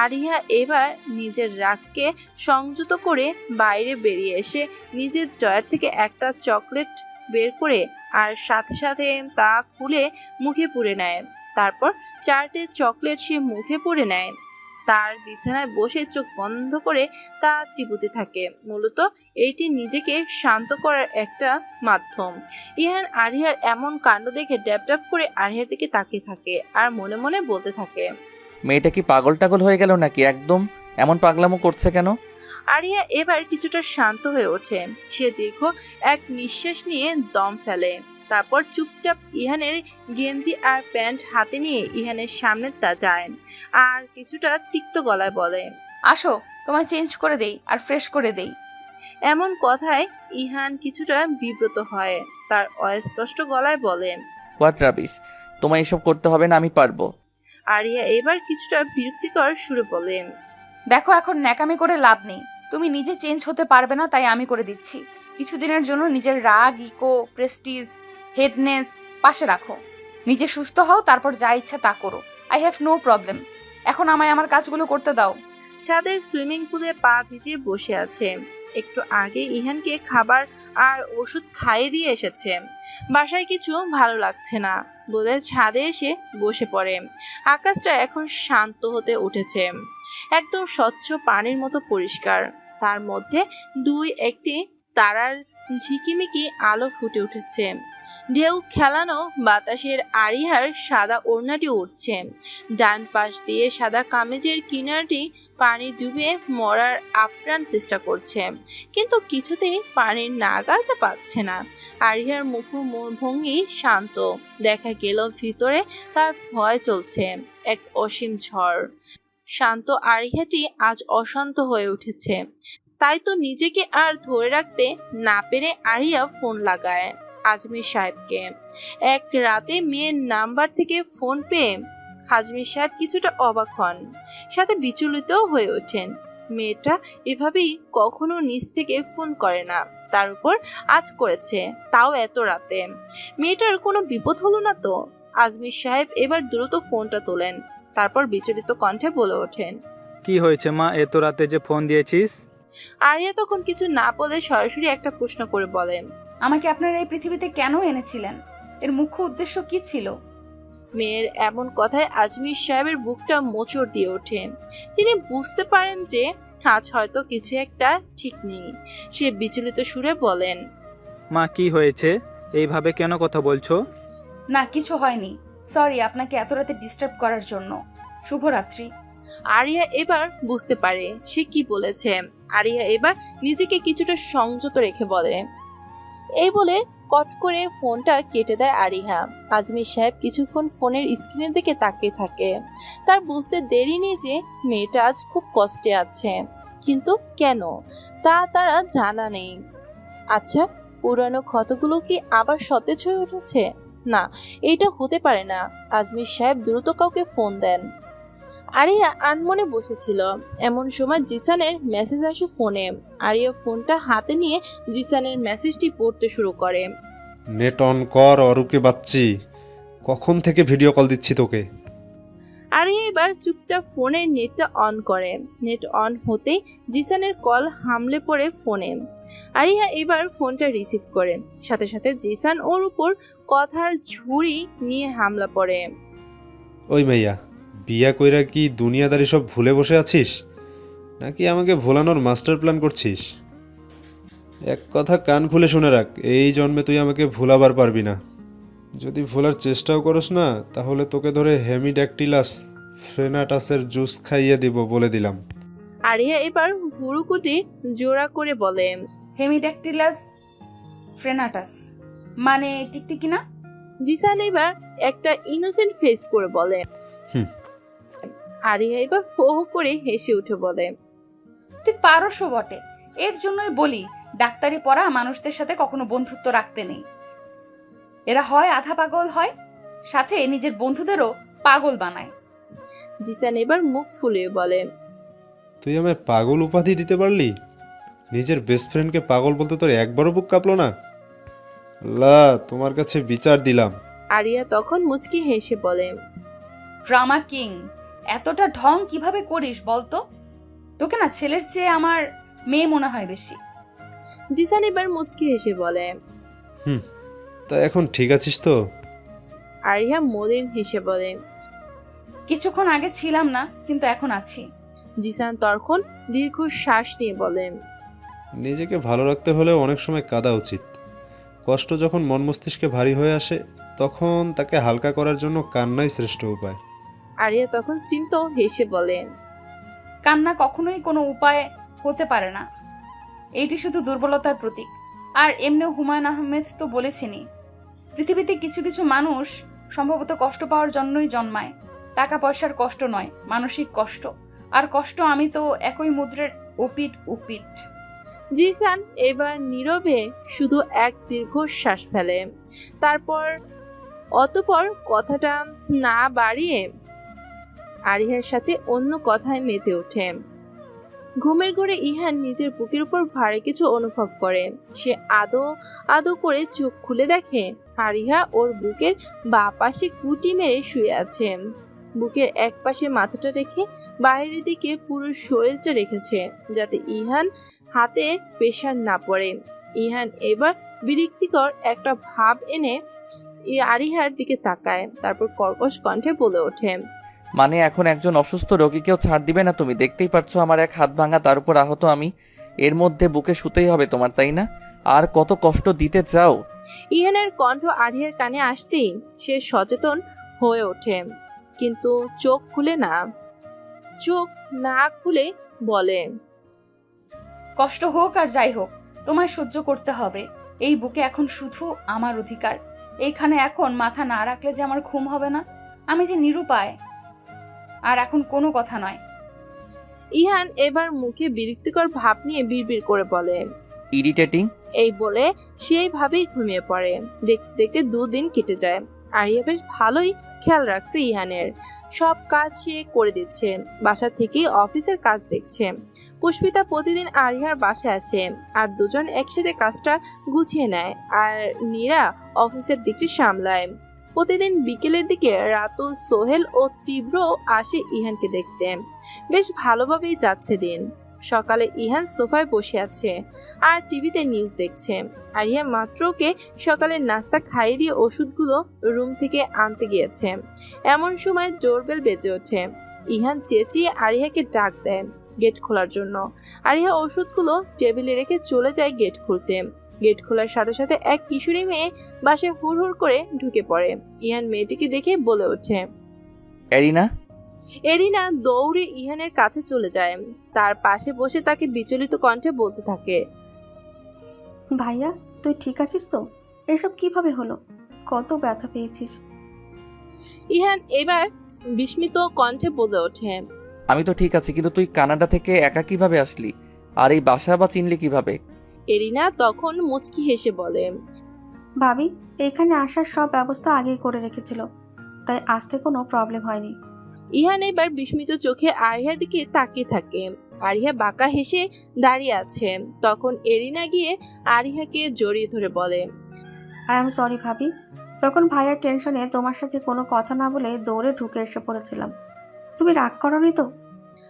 Speaker 1: আরিয়া এবার নিজের রাগকে সংযত করে বাইরে বেরিয়ে এসে নিজের ড্রয়ার থেকে একটা চকলেট বের করে আর সাথে সাথে তা খুলে মুখে পুরে নেয়। তারপর 4টে চকলেট সে মুখে পুরে নেয়। তার বিছানায় বসে চোখ বন্ধ করে তা চিবুতে থাকে। মূলত এইটি নিজেকে শান্ত করার একটা মাধ্যম। ইহান আরিয়ার এমন কাণ্ড দেখে ড্যাপ করে আরিয়ার দিকে তাকিয়ে থাকে আর মনে মনে বলতে থাকে,
Speaker 3: মেয়েটা কি পাগল টাগল হয়ে গেল নাকি? একদম এমন পাগলামো করছে কেন?
Speaker 1: আরিয়া এবার কিছুটা শান্ত হয়ে ওঠে। সে দীর্ঘ এক নিঃশ্বাস নিয়ে দম ফেলে, তারপর চুপচাপ ইহানের গেঞ্জি আর প্যান্ট হাতে নিয়ে ইহানের সামনে তা যায় আর কিছুটা তিক্ত গলায় বলে,
Speaker 2: আসো তোমায় চেঞ্জ করে দেই আর ফ্রেশ করে দেই।
Speaker 1: এমন কথায় ইহান কিছুটা বিব্রত হয়। তার অস্পষ্ট গলায় বলে,
Speaker 3: হোয়াট রাবিশ, তোমায় এসব করতে হবে না, আমি পারবো।
Speaker 1: আরিয়া এবার কিছুটা বিরক্তিকর সুরে বলে,
Speaker 2: দেখো এখন ন্যাকামি করে লাভ নেই, তুমি নিজে চেঞ্জ হতে পারবে না, তাই আমি করে দিচ্ছি। কিছুদিনের জন্য নিজের রাগ, ইকো, প্রেস্টিজ, হেডনেস পাশে রাখো। নিজে সুস্থ হও, তারপর যা ইচ্ছা তা করো। I have no problem. এখন আমায় আমার কাজগুলো করতে দাও।
Speaker 1: ছাদের সুইমিং পুলে পা ভিজিয়ে বসে আছে। একটু আগে ইহানকে খাবার আর ওষুধ খাইয়ে দিয়ে এসেছে। বাসায় কিছু ভালো লাগছে না বলে ছাদে এসে বসে পড়ে। আকাশটা এখন শান্ত হতে উঠেছে, একদম স্বচ্ছ পানির মতো পরিষ্কার। তার মধ্যে একটি তারার ঝিকিমিকি আলো ফুটে উঠেছে। ঢেউ খেলানো বাতাসের আরিহার সাদা ওড়নাটি উঠছে। ডান পাশ দিয়ে সাদা কামিজের কিনারটি পানি ডুবে মরার আপ্রাণ চেষ্টা করছে, কিন্তু কিছুতেই পানির নাগালটা পাচ্ছে না। আরিহার ভঙ্গি শান্ত, দেখা গেল ভিতরে তার ভয় চলছে এক অসীম ঝড়। শান্ত আরিহাটি আজ অশান্ত হয়ে উঠেছে। তাই তো নিজেকে আর ধরে রাখতে না পেরে আরিয়া ফোন লাগায় আজমির সাহেবকে। এক রাতে মেয়ের নাম্বার থেকে ফোন পেয়ে আজমির সাহেব কিছুটা অবাক হন, সাথে বিচলিতও হয়ে ওঠেন। মেয়েটা এভাবেই কখনো নিজ থেকে ফোন করে না, তার উপর আজ করেছে, তাও এত রাতে। মেয়েটার কোনো বিপদ হলো না তো? আজমির সাহেব এবার দ্রুত ফোনটা তোলেন, তারপর বিচলিত কণ্ঠে বলে ওঠেন,
Speaker 9: কি হয়েছে মা, এত রাতে যে ফোন দিয়েছিস?
Speaker 1: আরিয়া তখন কিছু না বলে সরাসরি একটা প্রশ্ন করে বলে,
Speaker 2: আমাকে আপনারা এই পৃথিবীতে কেন এনেছিলেন? এর মুখ্য উদ্দেশ্য কি ছিল?
Speaker 1: মেয়ের এমন কথায় আজমির সাহেবের বুকটা মোচড় দিয়ে ওঠে। তিনি বুঝতে পারেন যে আজ হয়তো কিছু একটা ঠিক নেই। সে বিচলিত সুরে বলেন,
Speaker 9: মা কি হয়েছে, এইভাবে কেন কথা বলছো?
Speaker 2: না কিছু হয়নি, সরি আপনাকে এত রাতে ডিস্টার্ব করার জন্য। শুভরাত্রি।
Speaker 1: আরিয়া এবার বুঝতে পারে সে কি বলেছে। আরিয়া এবার নিজেকে কিছুটা সংযত রেখে বলে, এই বলে কট করে ফোনটা কেটে দেয় আরিহা। আজমির সাহেব কিছুক্ষণ ফোনের স্ক্রিনের দিকে তাকিয়ে থাকে। তার বুঝতে দেরি নেই যে মেয়েটা আজ খুব কষ্টে আছে, কিন্তু কেন তা তারা জানা নেই। আচ্ছা, পুরানো ক্ষতগুলো কি আবার সতেজ হয়ে উঠেছে? না, এইটা হতে পারে না। আজমির সাহেব দ্রুত কাউকে ফোন দেন। আরিয়া আনমনে বসেছিল, এমন সময় জিসানের মেসেজ আসে ফোনে। আরিয়া ফোনটা হাতে নিয়ে জিসানের মেসেজটি পড়তে শুরু করে।
Speaker 4: নেট অন কর অরুকে বাচ্চি, কখন থেকে ভিডিও কল দিচ্ছি তোকে।
Speaker 1: আরিয়া এবার চুপচাপ ফোনের নেটটা অন করে। নেট অন হতেই জিসানের কল হামলে পড়ে ফোনে। আরিয়া এবার ফোনটা রিসিভ করে, সাথে সাথে জিসান ওর উপর কথার ঝুড়ি নিয়ে হামলা পড়ে।
Speaker 4: ওই মাইয়া, বিয়া কইরা কি দুনিয়াদারি সব ভুলে বসে আছিস, নাকি আমাকে ভোলানোর মাস্টার প্ল্যান করছিস? এক কথা কান খুলে শুনে রাখ, এই জন্মে তুই আমাকে ভুলাবার পারবি না। যদি ভোলার চেষ্টাও করস না, তাহলে তোকে ধরে হেমিড্যাকটিলাস ফ্রেনাটাসের জুস খাইয়ে দিব বলে দিলাম।
Speaker 1: আরিয়া এবার ভুরুকুটি জোড়া করে বলে,
Speaker 2: হেমিড্যাকটিলাস ফ্রেনাটাস মানে টিকটিকি না?
Speaker 1: জিসান এবার একটা ইনোসেন্ট ফেস করে বলে।
Speaker 4: হুম।
Speaker 1: আরিয়া এবার হো হো করে হেসে উঠে বলে,
Speaker 2: তুই পারসও বটে, এর জন্যই বলি ডাক্তারি পড়া মানুষদের সাথে কখনো বন্ধুত্ব রাখতে নেই। এরা হয় আধা পাগল, হয় সাথে নিজের বন্ধুদেরও পাগল বানায়।
Speaker 1: জিসান এবার মুখ ফুলিয়ে বলে,
Speaker 4: তুই আমায় পাগল উপাধি দিতে পারলি? নিজের বেস্ট ফ্রেন্ডকে পাগল বলতে তোর একবারও বুক কাঁপলো না? লা, তোমার কাছে বিচার দিলাম।
Speaker 1: আরিয়া তখন মুচকি হেসে বলে,
Speaker 2: ড্রামা কিং, এতটা ঢং কিভাবে করিস বলতো? তোকে না ছেলের চেয়ে আমার মেয়ে মনে হয় বেশি।
Speaker 1: জিসান এবার মুচকি হেসে বলে,
Speaker 4: তা এখন ঠিক আছিস তো?
Speaker 1: আরিয়া মলিন হেসে বলে,
Speaker 2: কিছুক্ষণ আগে ছিলাম না, কিন্তু এখন আছি।
Speaker 1: জিসান তখন দীর্ঘ শ্বাস নিয়ে বলে,
Speaker 4: নিজেকে ভালো রাখতে হলেও অনেক সময় কাঁদা উচিত। কষ্ট যখন মন মস্তিষ্কে ভারী হয়ে আসে, তখন তাকে হালকা করার জন্য কান্নাই শ্রেষ্ঠ উপায়।
Speaker 1: আরিয়া তখন স্টিমত হেসে বলে,
Speaker 2: কান্না কখনোই কোনো উপায় হতে পারে না। এইটি শুধু দুর্বলতার প্রতীক। আর এমনিও হুমায়ুন আহমেদ তো বলেছেনই, পৃথিবীতে কিছু কিছু মানুষ সম্ভবত কষ্ট পাওয়ার জন্যই জন্মায়। টাকা পয়সার কষ্ট নয়, মানসিক কষ্ট। আর কষ্ট আমি তো একই মুদ্রের ওপিট উপিট।
Speaker 1: জিসান এবার নীরবে শুধু এক দীর্ঘশ্বাস ফেলে, তারপর অতঃপর কথাটা না বাড়িয়ে আরিহার সাথে অন্য কথায় মেতে ওঠে। ঘুমের ঘরে ইহান নিজের বুকের উপর ভারী কিছু অনুভব করে। সে আদো আদো করে চোখ খুলে দেখে আরিহা ওর বুকের বাঁ পাশে গুটি মেরে শুয়ে আছে। বুকের এক পাশে মাথাটা রেখে বাইরের দিকে পুরো শরীরটা রেখেছে, যাতে ইহান হাতে প্রেশার না পড়ে। ইহান এবার বিরক্তিকর একটা ভাব এনে আরিহার দিকে তাকায়, তারপর কর্কশ কণ্ঠে বলে ওঠে,
Speaker 3: মানে এখন একজন অসুস্থ রোগীকেও ছাড় দিবে না তুমি? দেখতেই পারছো আমার এক হাত ভাঙা, তার উপর আহত আমি। এর মধ্যে বুকে শুতেই হবে তোমার, তাই না? আর কত কষ্ট দিতে চাও?
Speaker 1: ইহানের কণ্ঠ আরিহার কানে আসতেই সে সচেতন হয়ে ওঠে, কিন্তু চোখ না খুলে বলে,
Speaker 2: কষ্ট হোক আর যাই হোক, তোমায় সহ্য করতে হবে। এই বুকে এখন শুধু আমার অধিকার। এইখানে এখন মাথা না রাখলে যে আমার ঘুম হবে না। আমি যে নিরুপায়। আর এখন কোনো কথা নয়।
Speaker 1: ইহান এবার মুখে বিরক্তিকর ভাব নিয়ে বিড়বিড় করে বলে,
Speaker 3: ইরিটেটিং।
Speaker 1: এই বলে সেইভাবেই ঘুমিয়ে পড়ে। দেখতে দেখতে 2 দিন কেটে যায়। আরিয়া বেশ ভালোই খেয়াল রাখছে ইহানের। সব কাজ সে করে দিচ্ছে, বাসা থেকেই অফিসের কাজ দেখছে। পুষ্পিতা প্রতিদিন আরিয়ার বাসায় আসে, আর দুজন একসাথে কাজটা গুছিয়ে নেয়। আর নীরা অফিসের দিকটি সামলায়। প্রতিদিন বিকেলের দিকে রাতু, সোহেল ও তীব্র আসে ইহানকে দেখতে। বেশ ভালোভাবেই যাচ্ছে দিন। সকালে ইহান সোফায় বসে আছে আর টিভিতে নিউজ দেখছে। আরিয়া মাত্র ওকে সকালের নাস্তা খাইয়ে দিয়ে ওষুধগুলো রুম থেকে আনতে গিয়েছে। এমন সময় ডোরবেল বেজে ওঠে। ইহান চেঁচিয়ে আরিয়াকে ডাক দেয় গেট খোলার জন্য। আরিয়া ওষুধগুলো টেবিলে রেখে চলে যায় গেট খুলতে। গেট খোলার সাথে সাথে এক কিশোরী মেয়ে বাসায় হুড় করে ঢুকে পড়ে। ইহান মেয়েটিকে দেখে বলে ওঠে,
Speaker 3: এরিনা।
Speaker 1: এরিনা দৌড়ে ইহানের কাছে চলে যায়। তার পাশে বসে তাকে বিচলিত কণ্ঠে বলতে থাকে,
Speaker 10: ভাইয়া তুই ঠিক আছিস তো? এসব কিভাবে হলো? কত ব্যথা পেয়েছিস?
Speaker 1: ইহান এবার বিস্মিত কণ্ঠে বলে ওঠে,
Speaker 3: আমি তো ঠিক আছি, কিন্তু তুই কানাডা থেকে একা কিভাবে আসলি? আর এই বাসা বা চিনলি কিভাবে?
Speaker 1: এরিনা তখন মুচকি হেসে বলে,
Speaker 10: ভাবি এখানে আসার সব ব্যবস্থা আগেই করে রেখেছিল, তাই আসতে কোনো প্রবলেম হয়নি।
Speaker 1: ইহান এবার বিস্মিত চোখে আরিয়ার দিকে তাকিয়ে থাকে। আরিয়া বাঁকা হেসে দাঁড়িয়ে আছে। তখন এরিনা গিয়ে আরিয়াকে জড়িয়ে ধরে বলে,
Speaker 10: আই এম সরি ভাবি, তখন ভাইয়ার টেনশনে তোমার সাথে কোনো কথা না বলে দৌড়ে ঢুকে এসে পড়েছিলাম। তুমি রাগ করোনি তো?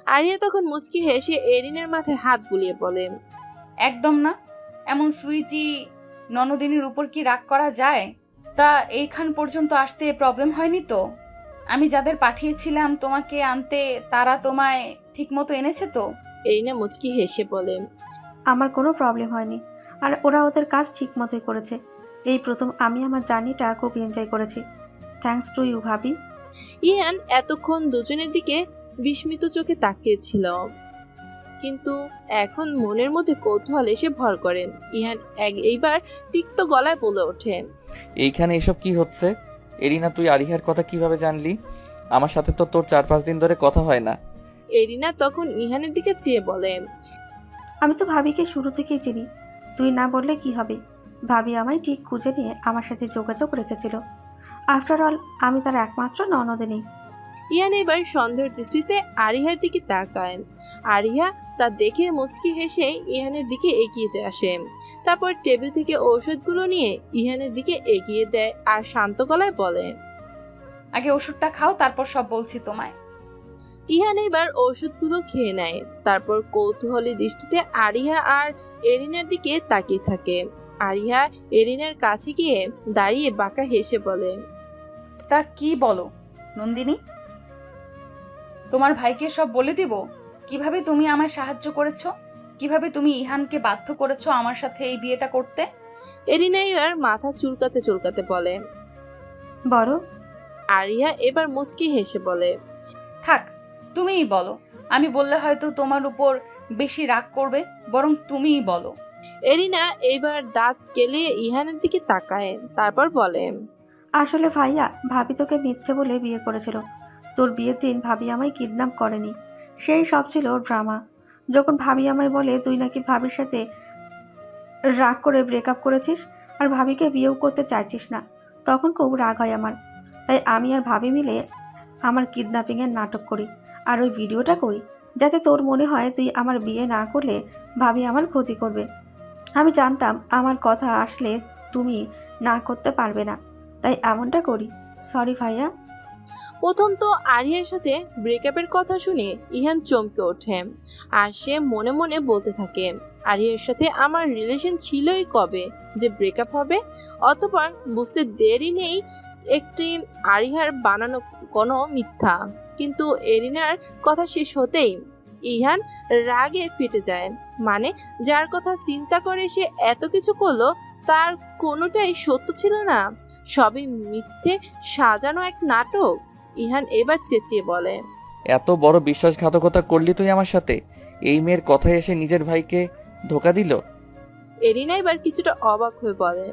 Speaker 1: আরিয়া তখন মুচকি হেসে এরিনার মাথায় হাত বুলিয়ে বলে,
Speaker 2: একদম না। এমন সুইটি ননদিনীর উপর কি রাগ করা যায়? তা এইখান পর্যন্ত আসতে প্রবলেম হয়নি তো? আমি যাদের পাঠিয়েছিলাম তোমাকে আনতে, তারা তোমায় ঠিকমতো এনেছে তো?
Speaker 1: এরিনা মুচকি হেসে বলে,
Speaker 10: আমার কোনো প্রবলেম হয়নি, আর ওরা ওদের কাজ ঠিক মতোই করেছে। এই প্রথম আমি আমার জার্নিটা খুব এনজয় করেছি। থ্যাঙ্কস টু ইউ ভাবি।
Speaker 1: ইহান এতক্ষণ দুজনের দিকে বিস্মিত চোখে তাকিয়েছিল, কিন্তু এখন মনের মধ্যে কৌতূহল এসে ভর করে। ইহান এইবার তিক্ত গলায় বলে ওঠে,
Speaker 3: এইখানে এসব কি হচ্ছে? এরিনা, তুই আরিহার কথা কিভাবে জানলি? আমার সাথে তো তোর 4-5 দিন ধরে কথা হয় না।
Speaker 1: এরিনা তখন ইহানের দিকে চেয়ে বলে,
Speaker 10: আমি তো ভাবিকে শুরু থেকেই চিনি, তুই না বললে কি হবে? ভাবি আমায় ঠিক খুঁজে নিয়ে আমার সাথে যোগাযোগ রেখেছিল। আফটার অল আমি তার একমাত্র ননদিনী।
Speaker 1: ইহান এবার সন্দেহের দৃষ্টিতে আরিহার দিকে তাকায়। আরিহা তা দেখে মুচকি হেসে ইহানের দিকে এগিয়ে আসে। তারপর টেবিল থেকে ঔষধগুলো নিয়ে ইহানের দিকে এগিয়ে দেয় আর শান্ত গলায় বলে,
Speaker 2: আগে ওষুধটা খাও, তারপর সব বলছি তোমায়।
Speaker 1: ইহান এবার ওষুধগুলো খেয়ে নেয়। তারপর কৌতূহলী দৃষ্টিতে আরিহা আর এরিনার দিকে তাকিয়ে থাকে। আরিহা এরিনার কাছে গিয়ে দাঁড়িয়ে বাঁকা হেসে বলে,
Speaker 2: তা কি বলো নন্দিনী? তোমার ভাইকে সব বলে দিব কিভাবে তুমি আমায় সাহায্য করেছো, কিভাবে তুমি ইহানকে বাধ্য করেছো আমার সাথে এই বিয়েটা করতে।
Speaker 1: এরিনা এবার মাথা চুলকাতে চুলকাতে বলে।
Speaker 10: বড়
Speaker 1: আরিয়া এবার মুচকি হেসে বলে,
Speaker 2: থাক, তুমিই বলো। আমি বললে হয়তো তোমার উপর বেশি রাগ করবে, বরং তুমিই বলো।
Speaker 1: এরিনা এইবার দাঁত কেলিয়ে ইহানের দিকে তাকায়, তারপর বলে,
Speaker 10: আসলে ভাইয়া, ভাবি তোকে মিথ্যে বলে বিয়ে করেছিল। তোর বিয়ের দিন ভাবি আমায় কিডন্যাপ করেনি, সেই সব ছিল ড্রামা। যখন ভাবি আমায় বলে তুই নাকি ভাবির সাথে রাগ করে ব্রেকআপ করেছিস আর ভাবিকে বিয়েও করতে চাইছিস না, তখন খুব রাগ হয় আমার। তাই আমি আর ভাবি মিলে আমার কিডন্যাপিংয়ের নাটক করি আর ওই ভিডিওটা করি, যাতে তোর মনে হয় তুই আমার বিয়ে না করলে ভাবি আমার ক্ষতি করবে। আমি জানতাম আমার কথা আসলে তুমি না করতে পারবে না, তাই এমনটা করি। সরি ভাইয়া।
Speaker 1: প্রথম তো আরিয়ার সাথে ব্রেকআপের কথা শুনে ইহান চমকে ওঠে, আর সে মনে মনে বলতে থাকে, আরিয়ার সাথে আমার রিলেশন ছিলই কবে যে ব্রেকআপ হবে। অতঃপর বুঝতে দেরি নেই একটি আরিয়ার বানানো কোনো মিথ্যা। কিন্তু এরিনার কথা শেষ হতেই ইহান রাগে ফেটে যায়। মানে যার কথা চিন্তা করে সে এত কিছু করলো, তার কোনোটাই সত্য ছিল না, সবই মিথ্যে সাজানো এক নাটক। ইহান এবার চেঁচিয়ে বলে,
Speaker 3: এত বড় বিশ্বাসঘাতকতা করলি তুই আমার সাথে? এই মেয়ের কথায় এসে নিজের ভাইকে ধোকা দিল।
Speaker 1: এরিনা এবার কিছুটা অবাক হয়ে বলে,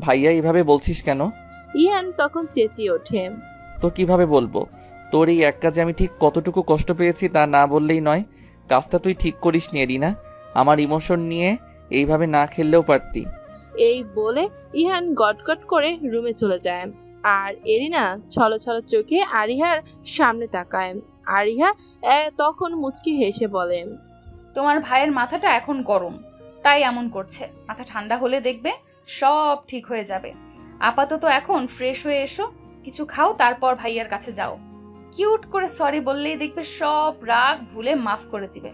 Speaker 3: ভাইয়া এইভাবে বলছিস কেন?
Speaker 1: ইহান তখন চেঁচিয়ে ওঠে,
Speaker 3: তো কিভাবে বলবো? তোর এই এক কাজে আমি ঠিক কতটুকু কষ্ট পেয়েছি তা না বললেই নয়। কাজটা তুই ঠিক করিস নি এরিনা, আমার ইমোশন নিয়ে এইভাবে না খেললেও পারতি।
Speaker 1: এই বলে ইহান গটগট করে রুমে চলে যায়, আর এরিনা ছলছল চোখে আরিহার সামনে তাকায়। আরিহা তখন মুচকি হেসে বলে,
Speaker 2: তোমার ভাইয়ের মাথাটা এখন গরম, তাই এমন করছে। মাথা ঠান্ডা হলে দেখবে সব ঠিক হয়ে যাবে। আপাতত এখন ফ্রেশ হয়ে এসো, কিছু খাও, তারপর ভাইয়ার কাছে যাও। কিউট করে সরি বললেই দেখবে সব রাগ ভুলে মাফ করে দিবে।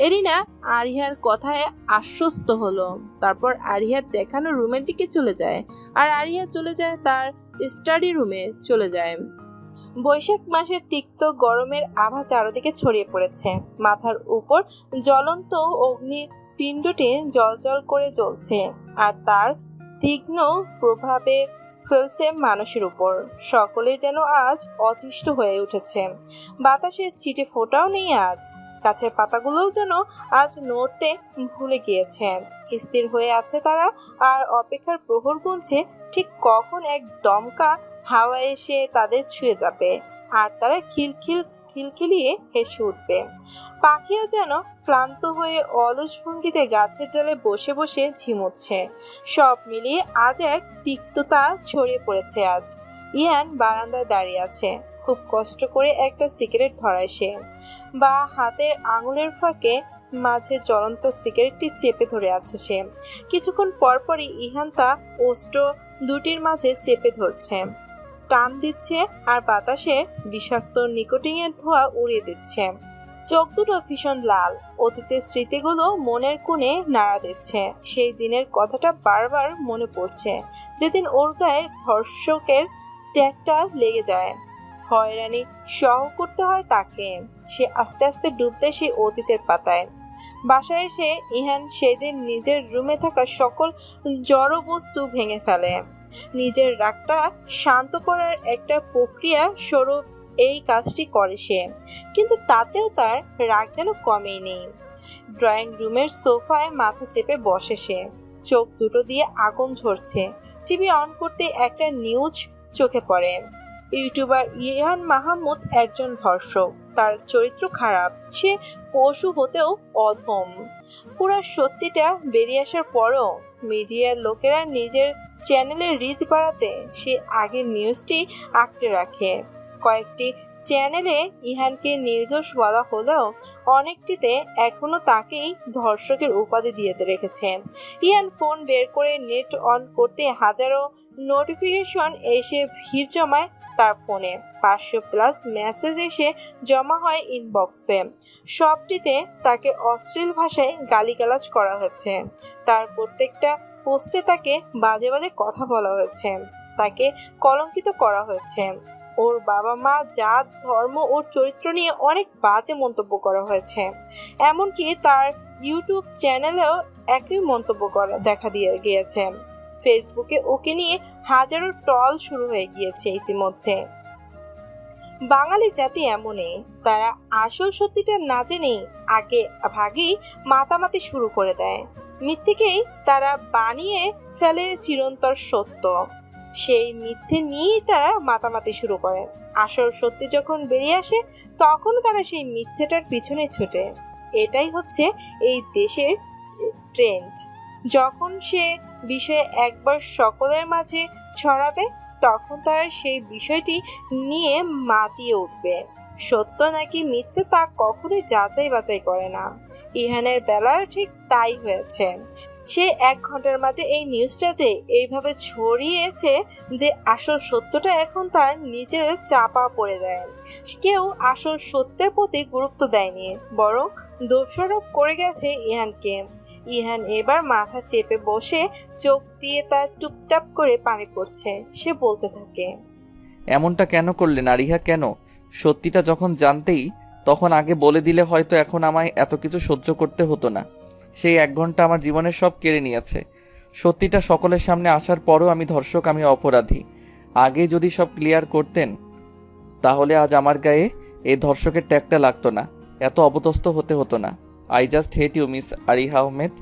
Speaker 1: এরিনা আরিহার কথায় আশ্বস্ত হলো। তারপর আরিহার দেখানো রুমের দিকে চলে যায়, আর আরিহা চলে যায় তার স্টাডি রুমে চলে যায়। বৈশাখ মাসের তিক্ত গরমের আভা চারদিকে ছড়িয়ে পড়েছে। মাথার উপর জ্বলন্ত অগ্নিপিণ্ডটি জলজল করে জ্বলছে, আর তার তীক্ষ্ণ প্রভাবে ফেলছে মানুষের উপর। সকলে যেন আজ অতিষ্ঠ হয়ে উঠেছে। বাতাসের ছিটে ফোটাও নেই আজ। গাছের পাতাগুলোও যেন আজ নড়তে ভুলে গিয়েছে। স্থির হয়ে আছে তারা, আর অপেক্ষার প্রহর গুনছে ঠিক কখন এক দমকা হাওয়া এসে তাদের ছুঁয়ে যাবে, আর তারা খিলখিলিয়ে হেসে উঠবে। পাখিও যেন ক্লান্ত হয়ে অলস ভঙ্গিতে গাছের ডালে বসে বসে ঝিমোচ্ছে। সব মিলিয়ে আজ এক তিক্ততা ছড়িয়ে পড়েছে আজ। ইয়ান বারান্দায় দাঁড়িয়ে আছে, খুব কষ্ট করে একটা সিগারেট ধরায় সে। বা হাতের আঙুলের ফাঁকে মাঝে জ্বলন্ত সিগারেটটি চেপে ধরে আছে সে। কিছুক্ষণ পরপরই ইহান তা ওষ্ঠ দুটির মাঝে চেপে ধরছে, টান দিচ্ছে, আর বাতাসে বিষাক্ত নিকোটিনের ধোঁয়া উড়িয়ে দিচ্ছে। চোখ দুটো ভীষণ লাল। অতীতের স্মৃতিগুলো মনের কোণে নাড়া দিচ্ছে। সেই দিনের কথাটা বারবার মনে পড়ছে, যেদিন ওর গায়ে ধর্ষকের ট্যাগটা লেগে যায়, হয়রানি সহ করতে হয় তাকে। সে আস্তে আস্তে ডুবতে সেই অতীতের পাতায়। বাসায় এসে ইহান সেদিন নিজের রুমে থাকা সকল জড় বস্তু ভেঙে ফেলে। নিজের রাগটা শান্ত করার একটা প্রক্রিয়া স্বরূপ এই কাজটি করে সে, কিন্তু তাতেও তার রাগ যেন কমেনি। ড্রয়িং রুমের সোফায় মাথা চেপে বসে সে, চোখ দুটো দিয়ে আগুন ঝরছে। টিভি অন করতে একটা নিউজ চোখে পড়ে। ইউটিউবার ইহান মাহমুদ একজন ধর্ষক, তার চরিত্র খারাপ, সে পশু হতেও অধম। পুরো সত্যিটা বেরিয়ে আসার পরও মিডিয়ার লোকেরা নিজের চ্যানেলের রিচ বাড়াতে সে আগের নিউজটি আঁকড়ে রাখে। কয়েকটি চ্যানেলে ইহানকে নির্দোষ বলা হলেও অনেকটিতে এখনো তাকেই ধর্ষকের উপাধি দিয়ে রেখেছে। ইহান ফোন বের করে নেট অন করতে হাজারো নোটিফিকেশন এসে ভিড় জমায় তার ফোনে। 500+ মেসেজ এসে জমা হয় ইনবক্সে। সবটিতে তাকে অশ্লীল ভাষায় গালিগালাজ করা হয়েছে। তার প্রত্যেকটা পোস্টে তাকে বাজে বাজে কথা বলা হয়েছে, তাকে কলঙ্কিত করা হয়েছে। ওর বাবা মা, জাত, ধর্ম, ওর চরিত্র নিয়ে অনেক বাজে মন্তব্য করা হয়েছে। এমনকি তার ইউটিউব চ্যানেলেও একই মন্তব্য করা দেখা দিয়ে গিয়েছে। ফেসবুকে ওকে নিয়ে হাজারো ট্রল শুরু হয়ে গিয়েছে ইতিমধ্যে। বাঙালি জাতি এমনই, তারা আসল সত্যিটা না জেনেই আগে ভাগেই মাতামাতি শুরু করে দেয়। মিথ্যেকেই তারা বানিয়ে ফেলে চিরন্তর সত্য। সেই মিথ্যে নিয়েই তারা মাতামাতি শুরু করে। আসল সত্যি যখন বেরিয়ে আসে তখনও তারা সেই মিথ্যেটার পিছনে ছোটে। এটাই হচ্ছে এই দেশের ট্রেন্ড। যখন সে বিষয়ে একবার সকলের মাঝে ছড়াবে তখন তারা সেই বিষয়টি নিয়ে মাতিয়ে উঠবে। সত্য নাকি মিথ্যে তা কখনোই যাচাই বাছাই করে না। ইহানের বেলায় ঠিক তাই হয়েছে। সে 1 ঘন্টার মাঝে এই নিউজটা যে এইভাবে ছড়িয়েছে যে আসল সত্যটা এখন তার নিচে চাপা পড়ে যায়। কেউ আসল সত্যের প্রতি গুরুত্ব দেয়নি, বরং দোষারোপ করে গেছে ইহানকে। ইহান এবার মাথা চেপে বসে চোখ দিয়ে তার টুপটাপ করে পানি পড়ছে। সে বলতে থাকে,
Speaker 3: এমনটা কেন করলেন আরিহা, কেন? সত্যিটা যখন জানতেই তখন আগে বলে দিলে হয়তো এখন আমায় এত কিছু সহ্য করতে হতো না। সেই 1 ঘন্টা আমার জীবনের সব কেড়ে নিয়েছে। সত্যিটা সকলের সামনে আসার পরও আমি ধর্ষক, আমি অপরাধী। আগে যদি সব ক্লিয়ার করতেন তাহলে আজ আমার গায়ে এই ধর্ষকের ট্যাগটা লাগতো না, এত অপদস্থ হতে হতো না। I just hate you Miss Ariha Ahmed,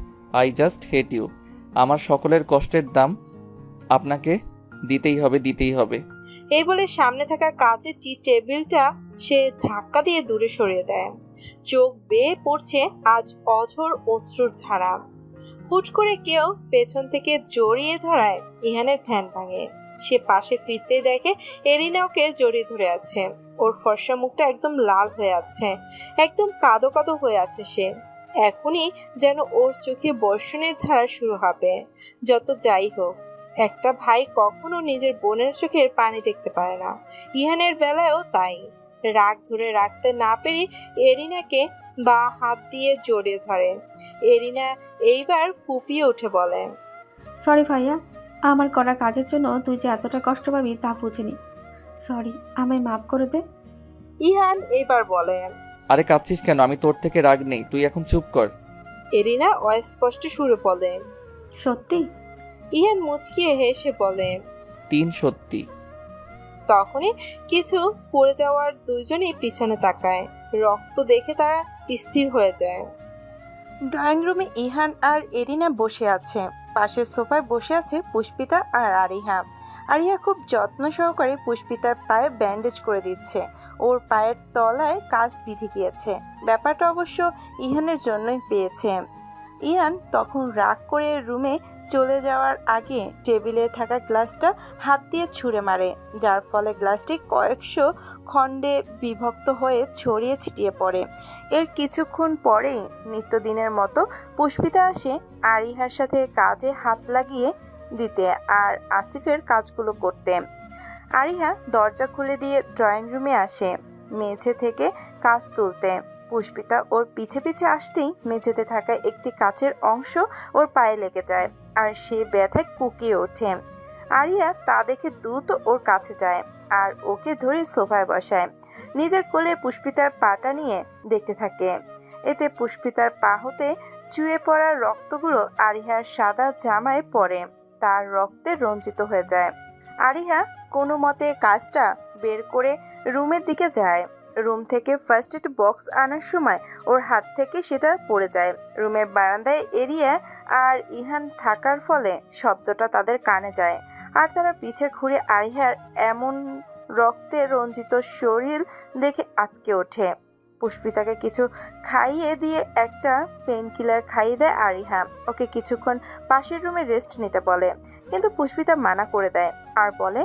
Speaker 3: I just hate you. আমার সকলের কষ্টের দাম আপনাকে দিতেই হবে, দিতেই হবে।
Speaker 1: এই বলে সামনে থাকা কাচের টি টেবিলটা সে ধাক্কা দিয়ে দূরে সরিয়ে দেয়। চোখ বেয়ে পড়ছে আজ অঝোর অশ্রুর ধারা। হুট করে কেউ পেছন থেকে জড়িয়ে ধরায় ইহানের ধ্যান ভাঙে। সে পাশে ফিরতেই দেখে এরিনা ওকে জড়িয়ে ধরে আছে। ওর ফর্সা মুখটা একদম লাল হয়ে আছে, একদম কাদো কাদো হয়ে আছে সে। এখনই যেন ওর চোখে বর্ষণের ধারা শুরু হবে। যত যাই হোক, একটা ভাই কখনো নিজের বোনের চোখের পানি দেখতে পারে না। ইহানের বেলায়ও তাই। রাগ ধরে রাখতে না পেরে এরিনাকে বা হাত দিয়ে জড়িয়ে ধরে। এরিনা এইবার ফুপিয়ে উঠে বলে,
Speaker 10: সরি ভাইয়া, আমার করা কাজের জন্য তুই যে এতটা কষ্ট পাবি তা বুঝিনি। সরি, আমায় মাফ করে দে।
Speaker 1: ইহান এবার বলে,
Speaker 3: আরে কাঁদছিস কেন? আমি তোর থেকে রাগ নেই, তুই এখন চুপ কর।
Speaker 1: এরিনা অস্পষ্ট সুরে বলে,
Speaker 10: সত্যি?
Speaker 1: ইহান মুচকিয়ে হেসে বলে,
Speaker 3: 3 সত্যি।
Speaker 1: তখনই কিছু পড়ে যাওয়ার দুইজনেই পিছনে তাকায়। রক্ত দেখে তারা স্থির হয়ে যায়। ড্রয়িং রুমে ইহান আর এরিনা বসে আছে। পাশের সোফায় বসে আছে পুষ্পিতা আর আরিহা। আরিহা খুব যত্ন সহকারে পুষ্পিতার পায়ে ব্যান্ডেজ করে দিচ্ছে। ওর পায়ের তলায় কাজ বিঁধে গিয়েছে। ব্যাপারটা অবশ্য ইহানের জন্যই পেয়েছে। ইহান তখন রাগ করে রুমে চলে যাওয়ার আগে টেবিলে থাকা গ্লাসটা হাত দিয়ে ছুঁড়ে মারে, যার ফলে গ্লাসটি কয়েকশো খণ্ডে বিভক্ত হয়ে ছড়িয়ে ছিটিয়ে পড়ে। এর কিছুক্ষণ পরেই নিত্যদিনের মতো পুষ্পিতা আসে আরিহার সাথে কাজে হাত লাগিয়ে দিতে আর আসিফের কাজগুলো করতে। আরিহা দরজা খুলে দিয়ে ড্রয়িং রুমে আসে মেঝে থেকে কাজ তুলতে। পুষ্পিতা ওর পিছে পিছে আসতেই মেঝেতে থাকা একটি কাচের অংশ ওর পায়ে লেগে যায় আর সে ব্যথায় কুকিয়ে ওঠে। আরিয়া তা দেখে দ্রুত ওর কাছে যায় আর ওকে ধরে সোফায় বসায়। নিজের কোলে পুষ্পিতার পাটা নিয়ে দেখতে থাকে। এতে পুষ্পিতার পা হতে চুয়ে পড়া রক্তগুলো আরিহার সাদা জামায় পড়ে, তার রক্তে রঞ্জিত হয়ে যায়। আরিহা কোনো মতে কাজটা বের করে রুমের দিকে যায়। রুম থেকে ফার্স্ট এড বক্স আনার সময় ওর হাত থেকে সেটা পড়ে যায়। রুমের বারান্দায় এরিয়া আর ইহান থাকার ফলে শব্দটা তাদের কানে যায় আর তারা পিছে ঘুরে আরিহার এমন রক্তে রঞ্জিত শরীর দেখে আটকে ওঠে। পুষ্পিতাকে কিছু খাইয়ে দিয়ে একটা পেন কিলার খাইয়ে দেয় আরিহা। ওকে কিছুক্ষণ পাশের রুমে রেস্ট নিতে বলে, কিন্তু পুষ্পিতা মানা করে দেয় আর বলে,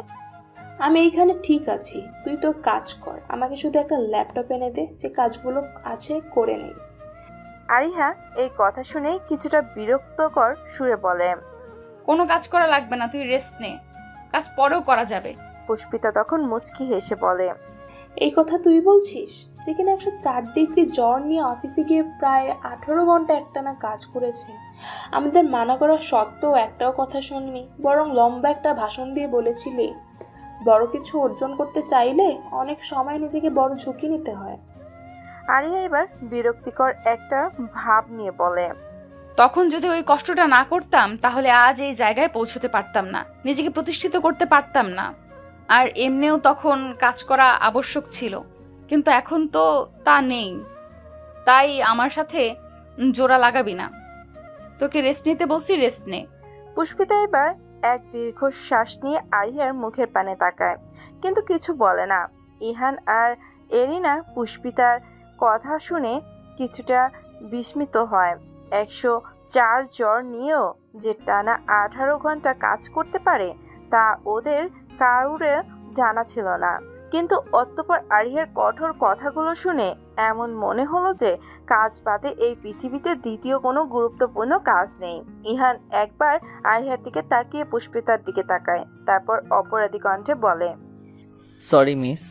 Speaker 6: আমি এইখানে ঠিক আছি, তুই তোর কাজ কর, আমাকে শুধু একটা ল্যাপটপ এনে দে, যে কাজগুলো আছে করে নেই।
Speaker 1: আরিহা এই কথা শুনে কিছুটা বিরক্তকর সুরে বলে,
Speaker 2: কোনো কাজ করা লাগবে না, তুই রেস্ট নে, কাজ পরেও করা যাবে।
Speaker 1: পুষ্পিতা তখন মুচকি হেসে বলে,
Speaker 6: এই কথা তুই বলছিস, যে কিনা 104 ডিগ্রি জ্বর নিয়ে অফিসে গিয়ে প্রায় 18 ঘন্টা একটানা কাজ করেছে। আমাদের মানা করা সত্ত্বেও একটাও কথা শুনিনি, বরং লম্বা একটা ভাষণ দিয়ে বলেছিলি বড় কিছু অর্জন করতে চাইলে অনেক সময় নিজেকে বড় ঝুঁকি নিতে হয়।
Speaker 1: আরিয়া এবার বিরক্তিকর একটা ভাব নিয়ে বলে,
Speaker 2: তখন যদি ওই কষ্টটা না করতাম তাহলে আজ এই জায়গায় পৌঁছতে পারতাম না, নিজেকে প্রতিষ্ঠিত করতে পারতাম না। আর এমনিও তখন কাজ করা আবশ্যক ছিল, কিন্তু এখন তো তা নেই। তাই আমার সাথে জোড়া লাগাবি না। তোকে রেস্ট নিতে বলছি, রেস্ট নে।
Speaker 1: পুষ্পিতা এবার এক দীর্ঘ শ্বাস নিয়ে আরিয়ার মুখের পানে তাকায়, কিন্তু কিছু বলে না। ইহান আর এরিনা পুষ্পিতার কথা শুনে কিছুটা বিস্মিত হয়। 104 জ্বর নিয়েও যে টানা 18 ঘন্টা কাজ করতে পারে তা ওদের কারুরে জানা ছিল না। কিন্তু অতঃপর আরিয়ার কঠোর কথাগুলো শুনে এমন মনে হলো যে কাজ বাদে এই পৃথিবীতে দ্বিতীয় কোনো গুরুত্বপূর্ণ কাজ নেই। ইহান একবার আরিয়ার দিকে তাকিয়ে পুষ্পিতার দিকে তাকায়, তারপর অপরাধী কণ্ঠে বলে,
Speaker 3: সরি মিস,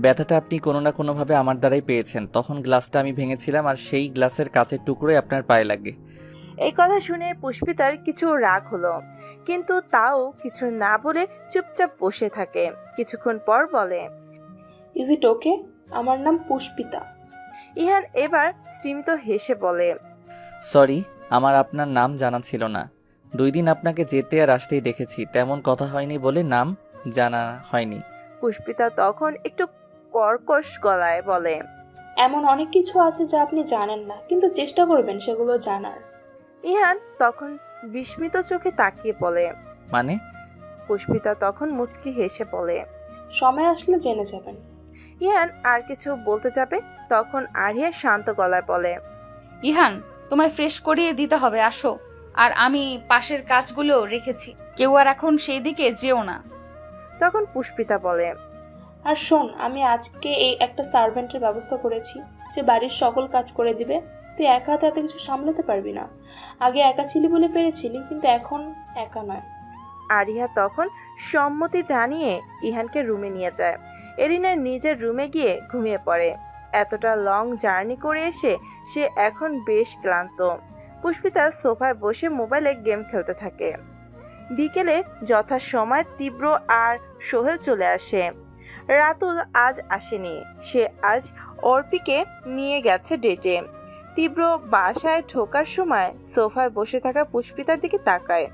Speaker 3: ব্যথাটা আপনি কোনো না কোনোভাবে আমার দ্বারাই পেয়েছেন। তখন গ্লাসটা আমি ভেঙেছিলাম আর সেই গ্লাসের কাচের টুকরোই আপনার পায়ে লাগে।
Speaker 1: এই কথা শুনে পুষ্পিতার কিছু রাগ হলো, কিন্তু তাও কিছু না বলে চুপচাপ বসে থাকে। কিছুক্ষণ পর বলে,
Speaker 6: ইজ ইট ওকে? আমার নাম পুষ্পিতা।
Speaker 1: ইহান এবার স্তিমিত হেসে বলে,
Speaker 3: সরি, আমার আপনার নাম জানা ছিল না। 2 দিন আপনাকে যেতে আর আসতেই দেখেছি, তেমন কথা হয়নি বলে নাম জানা হয়নি।
Speaker 1: পুষ্পিতা তখন একটু কর্কশ গলায় বলে,
Speaker 6: এমন অনেক কিছু আছে যা আপনি জানেন না, কিন্তু চেষ্টা করবেন সেগুলো জানার।
Speaker 1: ইহান তখন বিস্মিত চোখে তাকিয়ে বলে।
Speaker 3: মানে?
Speaker 1: পুষ্পিতা তখন মুচকি হেসে বলে,
Speaker 6: সময় আসলে জেনে যাবেন।
Speaker 1: ইহান আর কিছু বলতে যাবে, তখন আরিয়া শান্ত গলায় বলে,
Speaker 2: ইহান, তোমায় ফ্রেশ করিয়ে দিতে হবে, আসো। আর আমি পাশের কাজগুলো রেখেছি, কেউ আর এখন সেই দিকে যেও না।
Speaker 1: তখন পুষ্পিতা বলে,
Speaker 6: আর শোন, আমি আজকে এই একটা সার্ভেন্টের ব্যবস্থা করেছি যে বাড়ির সকল কাজ করে দিবে। তুই একা হাতে এত কিছু সামলাতে পারবি না। আগে একা ছিলি বলে পেরেছিলি, কিন্তু এখন একা নয়।
Speaker 1: আরিয়া তখন সম্মতি জানিয়ে ইহানকে রুমে নিয়ে যায়। এরিনা নিজের রুমে গিয়ে ঘুমিয়ে পড়ে। এতটা লং জার্নি করে এসে সে এখন বেশ ক্লান্ত। পুষ্পিতা সোফায় বসে মোবাইলে গেম খেলতে থাকে। বিকেলে যথাসময় তীব্র আর সোহেল চলে আসে। রাতুল আজ আসেনি, সে আজ অর্পিকে নিয়ে গেছে ডেটে। তীব্র বাসায় ঢোকার সময় সোফায় বসে থাকা পুষ্পিতার দিকে তাকায়।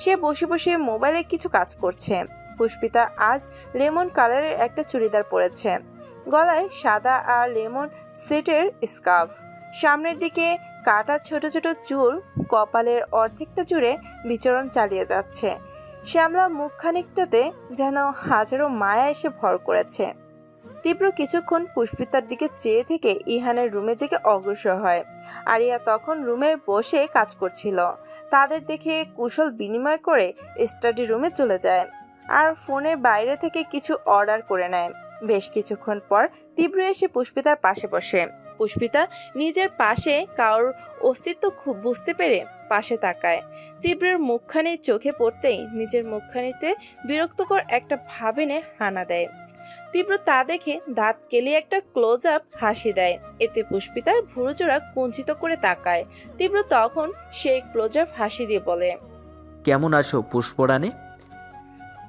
Speaker 1: সে বসে বসে মোবাইলে কিছু কাজ করছে। পুষ্পিতা আজ লেমন কালারের একটা চুড়িদার পরেছে, গলায় সাদা আর লেমন সেটের স্কার্ফ, সামনের দিকে কাটা ছোট ছোট চুল কপালের অর্ধেকটা জুড়ে বিচরণ চালিয়ে যাচ্ছে। শ্যামলা মুখখানিকটাতে যেন হাজারো মায়া এসে ভর করেছে। তীব্র কিছুক্ষণ পুষ্পিতার দিকে চেয়ে থেকে ইহানের রুমের দিকে অগ্রসর হয়। আরিয়া তখন রুমে বসে কাজ করছিল। তাদের দেখে কুশল বিনিময় করে স্টাডি রুমে চলে যায় আর ফোনের বাইরে থেকে কিছু অর্ডার করে নেয়। বেশ কিছুক্ষণ পর তীব্র এসে পুষ্পিতার পাশে বসে। পুষ্পিতা নিজের পাশে কারোর অস্তিত্ব খুব বুঝতে পেরে পাশে তাকায়। তীব্রের মুখখানি চোখে পড়তেই নিজের মুখখানিতে বিরক্তকর একটা ভাব এনে হানা দেয়। তীব্র তা দেখে দাঁত কেলিয়ে একটা ক্লোজ আপ হাসি দেয়। এতে পুষ্পিতার ভুরুজোড়া কুঞ্চিত করে তাকায়। তীব্র তখন সেই ক্লোজ আপ হাসি দিয়ে বলে,
Speaker 8: কেমন আছো পুষ্পরানী?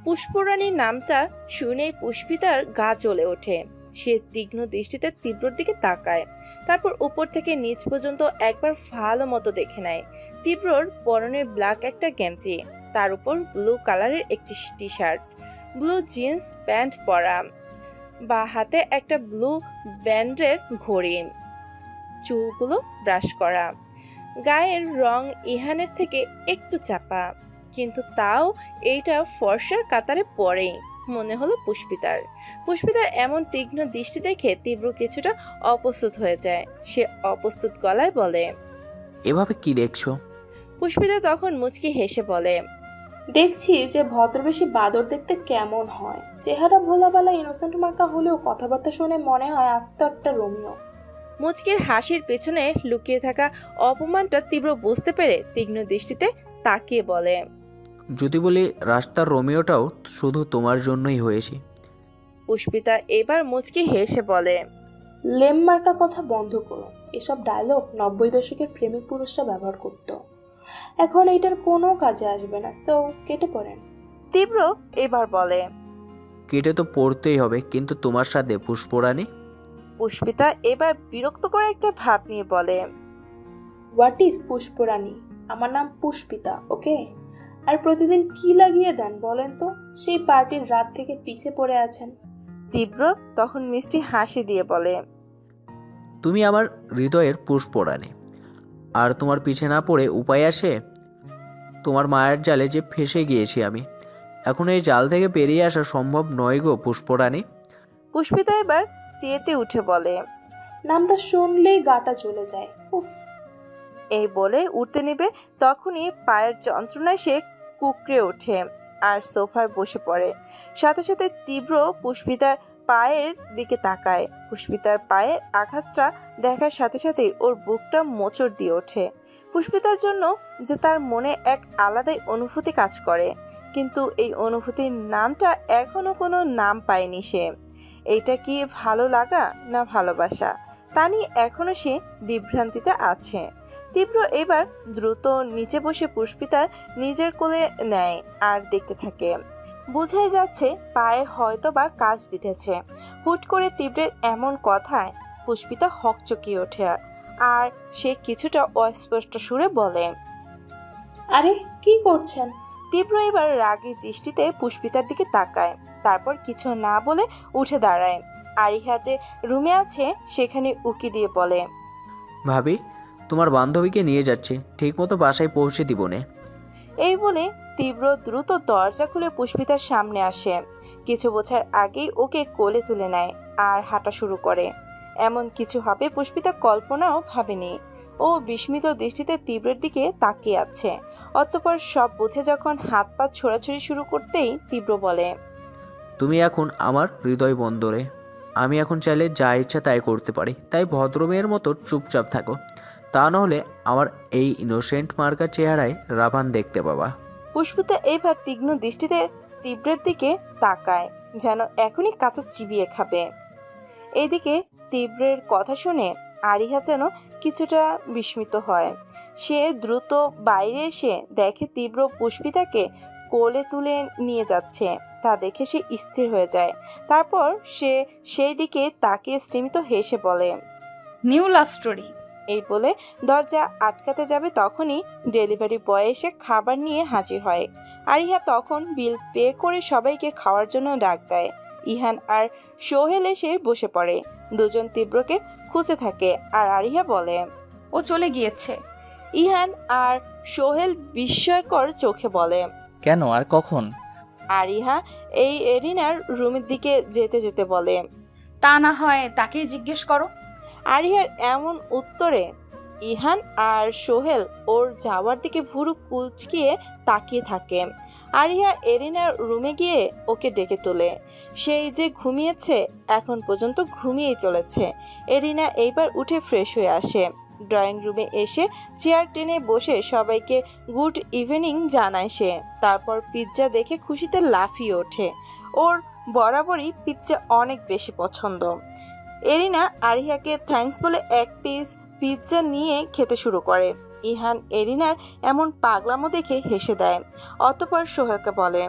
Speaker 1: পুষ্পরানীর নামটা শুনেই পুষ্পিতার গা জ্বলে ওঠে। সে তীক্ষ্ণ দৃষ্টিতে তীব্রর দিকে তাকায়, তারপর উপর থেকে নিচ পর্যন্ত একবার ভালো মতো দেখে নেয়। তীব্রর পরনে ব্ল্যাক একটা গেঞ্জি, তার উপর ব্লু কালারের একটি T shirt, blue jeans pant পরা, বা হাতে একটা ব্লু ব্যান্ডের ঘড়ি, চুলগুলো ব্রাশ করা। গায়ের রং ইহানের থেকে একটু চাপা, কিন্তু তাও এইটা ফর্সার কাতারে পড়েই মনে হলো পুষ্পিতার। পুষ্পিতার এমন তীক্ষ্ণ দৃষ্টি দেখে তীব্র কিছুটা অপ্রস্তুত হয়ে যায়। সে অপ্রস্তুত গলায় বলে,
Speaker 8: এভাবে কি দেখছো?
Speaker 1: পুষ্পিতা তখন মুচকি হেসে বলে,
Speaker 6: দেখছি যে ভদ্রবেশী বাদর দেখতে কেমন হয়। চেহারা ভোলাবালা ইনোসেন্ট মার্কা হলেও কথাবার্তা শুনে মনে হয় আস্ত একটা রোমিও।
Speaker 1: মুচকির হাসির পেছনে লুকিয়ে থাকা অপমানটা তীব্র বুঝতে পেরে তীক্ষ্ণ দৃষ্টিতে তাকিয়ে বলে,
Speaker 8: যদি বলি রাস্তার রোমিওটাও শুধু তোমার জন্যই হয়েছে।
Speaker 1: পুষ্পিতা এবার মুচকি হেসে বলে,
Speaker 6: লেম মার্কা কথা বন্ধ করো। এসব ডায়লগ 90 দশকের প্রেমিক পুরুষরা ব্যবহার করত, এখন এইটার কোনো কাজে আসবে না, সো কেটে পড়েন।
Speaker 1: তীব্র এবার বলে,
Speaker 8: কেটে তো পড়তেই হবে, কিন্তু তোমার সাথে পুষ্পরানী।
Speaker 1: পুষ্পিতা এবার বিরক্ত করে একটা ভাব নিয়ে বলে,
Speaker 6: হোয়াট ইজ পুষ্পরানী? আমার নাম পুষ্পিতা, ওকে?
Speaker 11: আর প্রতিদিন কি লাগিয়ে দেন বলেন তো? সেই পার্টির রাত থেকে পিছে পড়ে আছেন।
Speaker 1: তীব্র তখন মিষ্টি হাসি দিয়ে বলে,
Speaker 8: তুমি আমার হৃদয়ের পুষ্পরাণী, আর তোমার পিছে না পড়ে উপায় আসে? তোমার মায়ের জালে যে ফেঁসে গিয়েছি আমি, এখন এই জাল থেকে বেরিয়ে আসা সম্ভব নয় গো পুষ্পরাণী।
Speaker 1: পুষ্পিতা এবার তেতে উঠে বলে,
Speaker 11: নামটা শুনলেই গাটা জ্বলে যায়। উফ।
Speaker 1: এই বলে উঠতে নেবে তখনই পায়ের যন্ত্রণায় সে কুঁকড়ে ওঠে আর সোফায় বসে পড়ে। সাথে সাথে তীব্র পুষ্পিতার পায়ের দিকে তাকায়। পুষ্পিতার পায়ের আঘাতটা দেখার সাথে সাথেই ওর বুকটা মোচড় দিয়ে ওঠে। পুষ্পিতার জন্য যে তার মনে এক আলাদাই অনুভূতি কাজ করে, কিন্তু এই অনুভূতির নামটা এখনো কোনো নাম পায়নি সে। এইটা কি ভালো লাগা না ভালোবাসা তা নিয়ে এখনো সে বিভ্রান্তিতে আছে। তীব্র এবার দ্রুত নিচে বসে পুষ্পিতার নিজের কোলে নেয় আর দেখতে থাকে। বোঝাই যাচ্ছে পায়ে হয়তো বা কাজ বিঁধেছে। হুট করে তীব্রের এমন কথায় পুষ্পিতা হকচকিয়ে ওঠে আর সে কিছুটা অস্পষ্ট সুরে বলে,
Speaker 11: আরে কি করছেন?
Speaker 1: তীব্র এবার রাগী দৃষ্টিতে পুষ্পিতার দিকে তাকায়, তারপর কিছু না বলে উঠে দাঁড়ায়। আরিহা যে রুমে আছে সেখানে উকি দিয়ে বলে,
Speaker 8: ভাবি, তোমার বান্ধবীকে নিয়ে যাচ্ছে, ঠিকমতো বাসায় পৌঁছে দিবনে।
Speaker 1: এই বলে তীব্র দ্রুত দরজা খুলে পুষ্পিতার সামনে আসে। কিছু বোঝার আগেই ওকে কোলে তুলে নেয় আর হাঁটা শুরু করে। এমন কিছু হবে পুষ্পিতা কল্পনাও ভাবেনি। ও বিস্মিত দৃষ্টিতে তীব্রের দিকে তাকিয়ে আছে। অতঃপর সব বুঝে যখন হাত পা ছোড়াছুড়ি শুরু করতেই তীব্র বলে,
Speaker 8: তুমি এখন আমার হৃদয় বন্দরে। আমি এখন চাইলে যা ইচ্ছা তাই করতে পারি, তাই ভদ্রমেয়ের মতো চুপচাপ থাকো। তা নাহলে আমার এই ইনোসেন্ট মার্কা চেহারায় রাভান দেখতে পাবা।
Speaker 1: পুষ্পিতা এবার তীক্ষ্ণ দৃষ্টিতে তীব্রের দিকে তাকায়, যেন এখনই কাঁচা চিবিয়ে খাবে। এইদিকে তীব্রের কথা শুনে আরিহা যেন কিছুটা বিস্মিত হয়। সে দ্রুত বাইরে এসে দেখে তীব্র পুষ্পিতাকে কোলে তুলে নিয়ে যাচ্ছে। তা দেখে সে স্থির হয়ে যায়। তারপর সে সেই দিকে তাকিয়ে স্তিমিত হেসে বলে,
Speaker 2: নিউ লাভ স্টোরি।
Speaker 1: এই বলে দরজা আটকাতে যাবে তখনই ডেলিভারি বয় এসে খাবার নিয়ে হাজির হয়। আরিহা তখন বিল পে করে সবাইকে খাওয়ার জন্য ডাক দেয়। ইহান আর সোহেল এসে বসে পড়ে। দুজন তীব্রকে খুঁজতে থাকে আর আরিহা বলে,
Speaker 2: ও চলে গিয়েছে।
Speaker 1: ইহান আর সোহেল বিস্ময়কর চোখে বলে,
Speaker 3: কেন আর কখন?
Speaker 1: আরিহা এই এরিনার রুমের দিকে যেতে যেতে বলে,
Speaker 2: তা না হয় তাকেই জিজ্ঞেস করো।
Speaker 1: আরিহার এমন উত্তরে ইহান আর সোহেল ওর যাওয়ার দিকে ভুরু কুচকিয়ে তাকিয়ে থাকে। আরিহা এরিনার রুমে গিয়ে ওকে ডেকে তোলে। সেই যে ঘুমিয়েছে, এখন পর্যন্ত ঘুমিয়েই চলেছে। এরিনা এইবার উঠে ফ্রেশ হয়ে আসে। ড্রয়িং রুমে এসে চেয়ার টেনে বসে সবাইকে গুড ইভিনিং জানায় সে। তারপর পিৎজা দেখে খুশিতে লাফিয়ে ওঠে। ওর বরাবরই পিৎজা অনেক বেশি পছন্দ। এরিনা আরিহাকে থ্যাঙ্কস বলে এক পিস পিৎজা নিয়ে খেতে শুরু করে। ইহান এরিনার এমন পাগলামো দেখে হেসে দেয়। অতঃপর সোহেলকে বলে,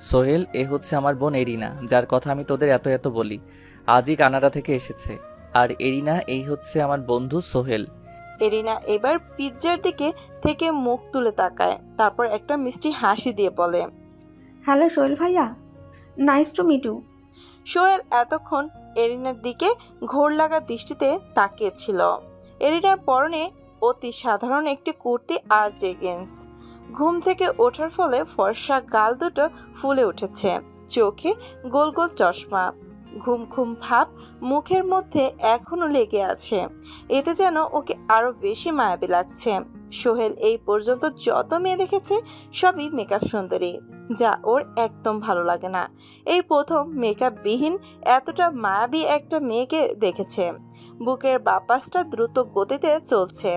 Speaker 3: সোহেল, এ হচ্ছে আমার বোন এরিনা, যার কথা আমি তোদের এত এত বলি। আজই কানাডা থেকে এসেছে। আর এরিনা, এই হচ্ছে আমার বন্ধু সোহেল।
Speaker 1: এরিনা এবার পিৎজার দিকে থেকে মুখ তুলে তাকায়, তারপর একটা মিষ্টি হাসি দিয়ে বলে,
Speaker 10: হ্যালো সোহেল ভাইয়া, nice to meet you.
Speaker 1: Sohel এতক্ষণ এরিনার দিকে ঘোর লাগা দৃষ্টিতে তাকিয়েছিল। এরিনার পরনে অতি সাধারণ একটি কুর্তি আর জেগিন্স। ঘুম থেকে ওঠার ফলে ফর্সা গাল দুটো ফুলে উঠেছে, চোখে গোল গোল চশমা, ঘুম ঘুম ভাব মুখের মধ্যে এখনো লেগে আছে। এতে যেন ওকে আরো বেশি মায়াবী লাগছে। সোহেল এই পর্যন্ত যত মেয়ে দেখেছে সবই মেকআপ সুন্দরী, যা ওর একদম ভালো লাগে না। এই প্রথম মেকআপ বিহীন এতটা মায়াবী একটা মেয়েকে দেখেছে। বুকের বাপাসটা দ্রুত গতিতে চলছে,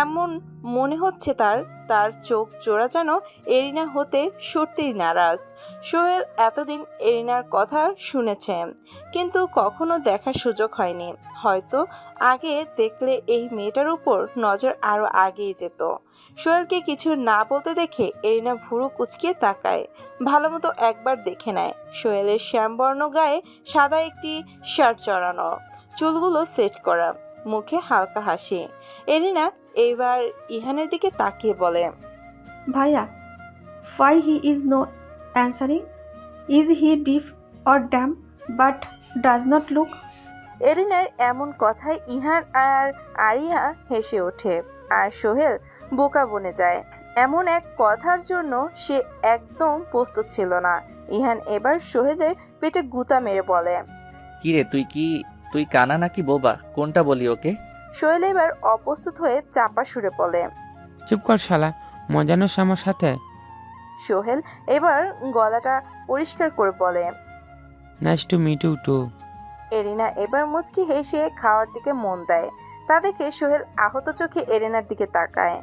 Speaker 1: এমন মনে হচ্ছে তার চোখ জোড়া যেন এরিনা হতে সত্যিই নারাজ। সোহেল এতদিন এরিনার কথা শুনেছে, কিন্তু কখনো দেখার সুযোগ হয়নি। হয়তো আগে দেখলে এই মেয়েটার উপর নজর আরো আগেই যেত। সোহেলকে কিছু না বলতে দেখে এরিনা ভুরু কুচকিয়ে তাকায়। ভালো মতো একবার দেখে নেয়। সোহেলের শ্যামবর্ণ গায়ে সাদা একটি শার্ট জড়ানো, চুলগুলো সেট করা, মুখে হালকা হাসি। এরিনা এইবার ইহানের দিকে তাকিয়ে বলে,
Speaker 10: ভাইয়া why he is no answering? Is he deaf or dumb but does not look?
Speaker 1: এরিনার এমন কথায় ইহান আর আরিয়া হেসে ওঠে, আর সোহেল বোকা বনে যায়। এমন এক কথার জন্য সে একদম প্রস্তুত ছিল না। ইহান এবার সোহেলের পেটে গুতা মেরে বলে,
Speaker 3: কিরে তুই কানা নাকি বোবা, কোনটা বলি ওকে?
Speaker 1: সোহেল এবার অপ্রস্তুত হয়ে চাপা সুরে বলে।
Speaker 12: চুপ কর শালা, মজা নোস আমার সাথে?
Speaker 1: সোহেল এবার গলাটা পরিষ্কার করে বলে।
Speaker 12: Nice to meet you too.
Speaker 1: Erina এবার মুচকি হেসে খাওয়ার দিকে মন দেয়। তা দেখে সোহেল আহত চোখে এরিনার দিকে তাকায়।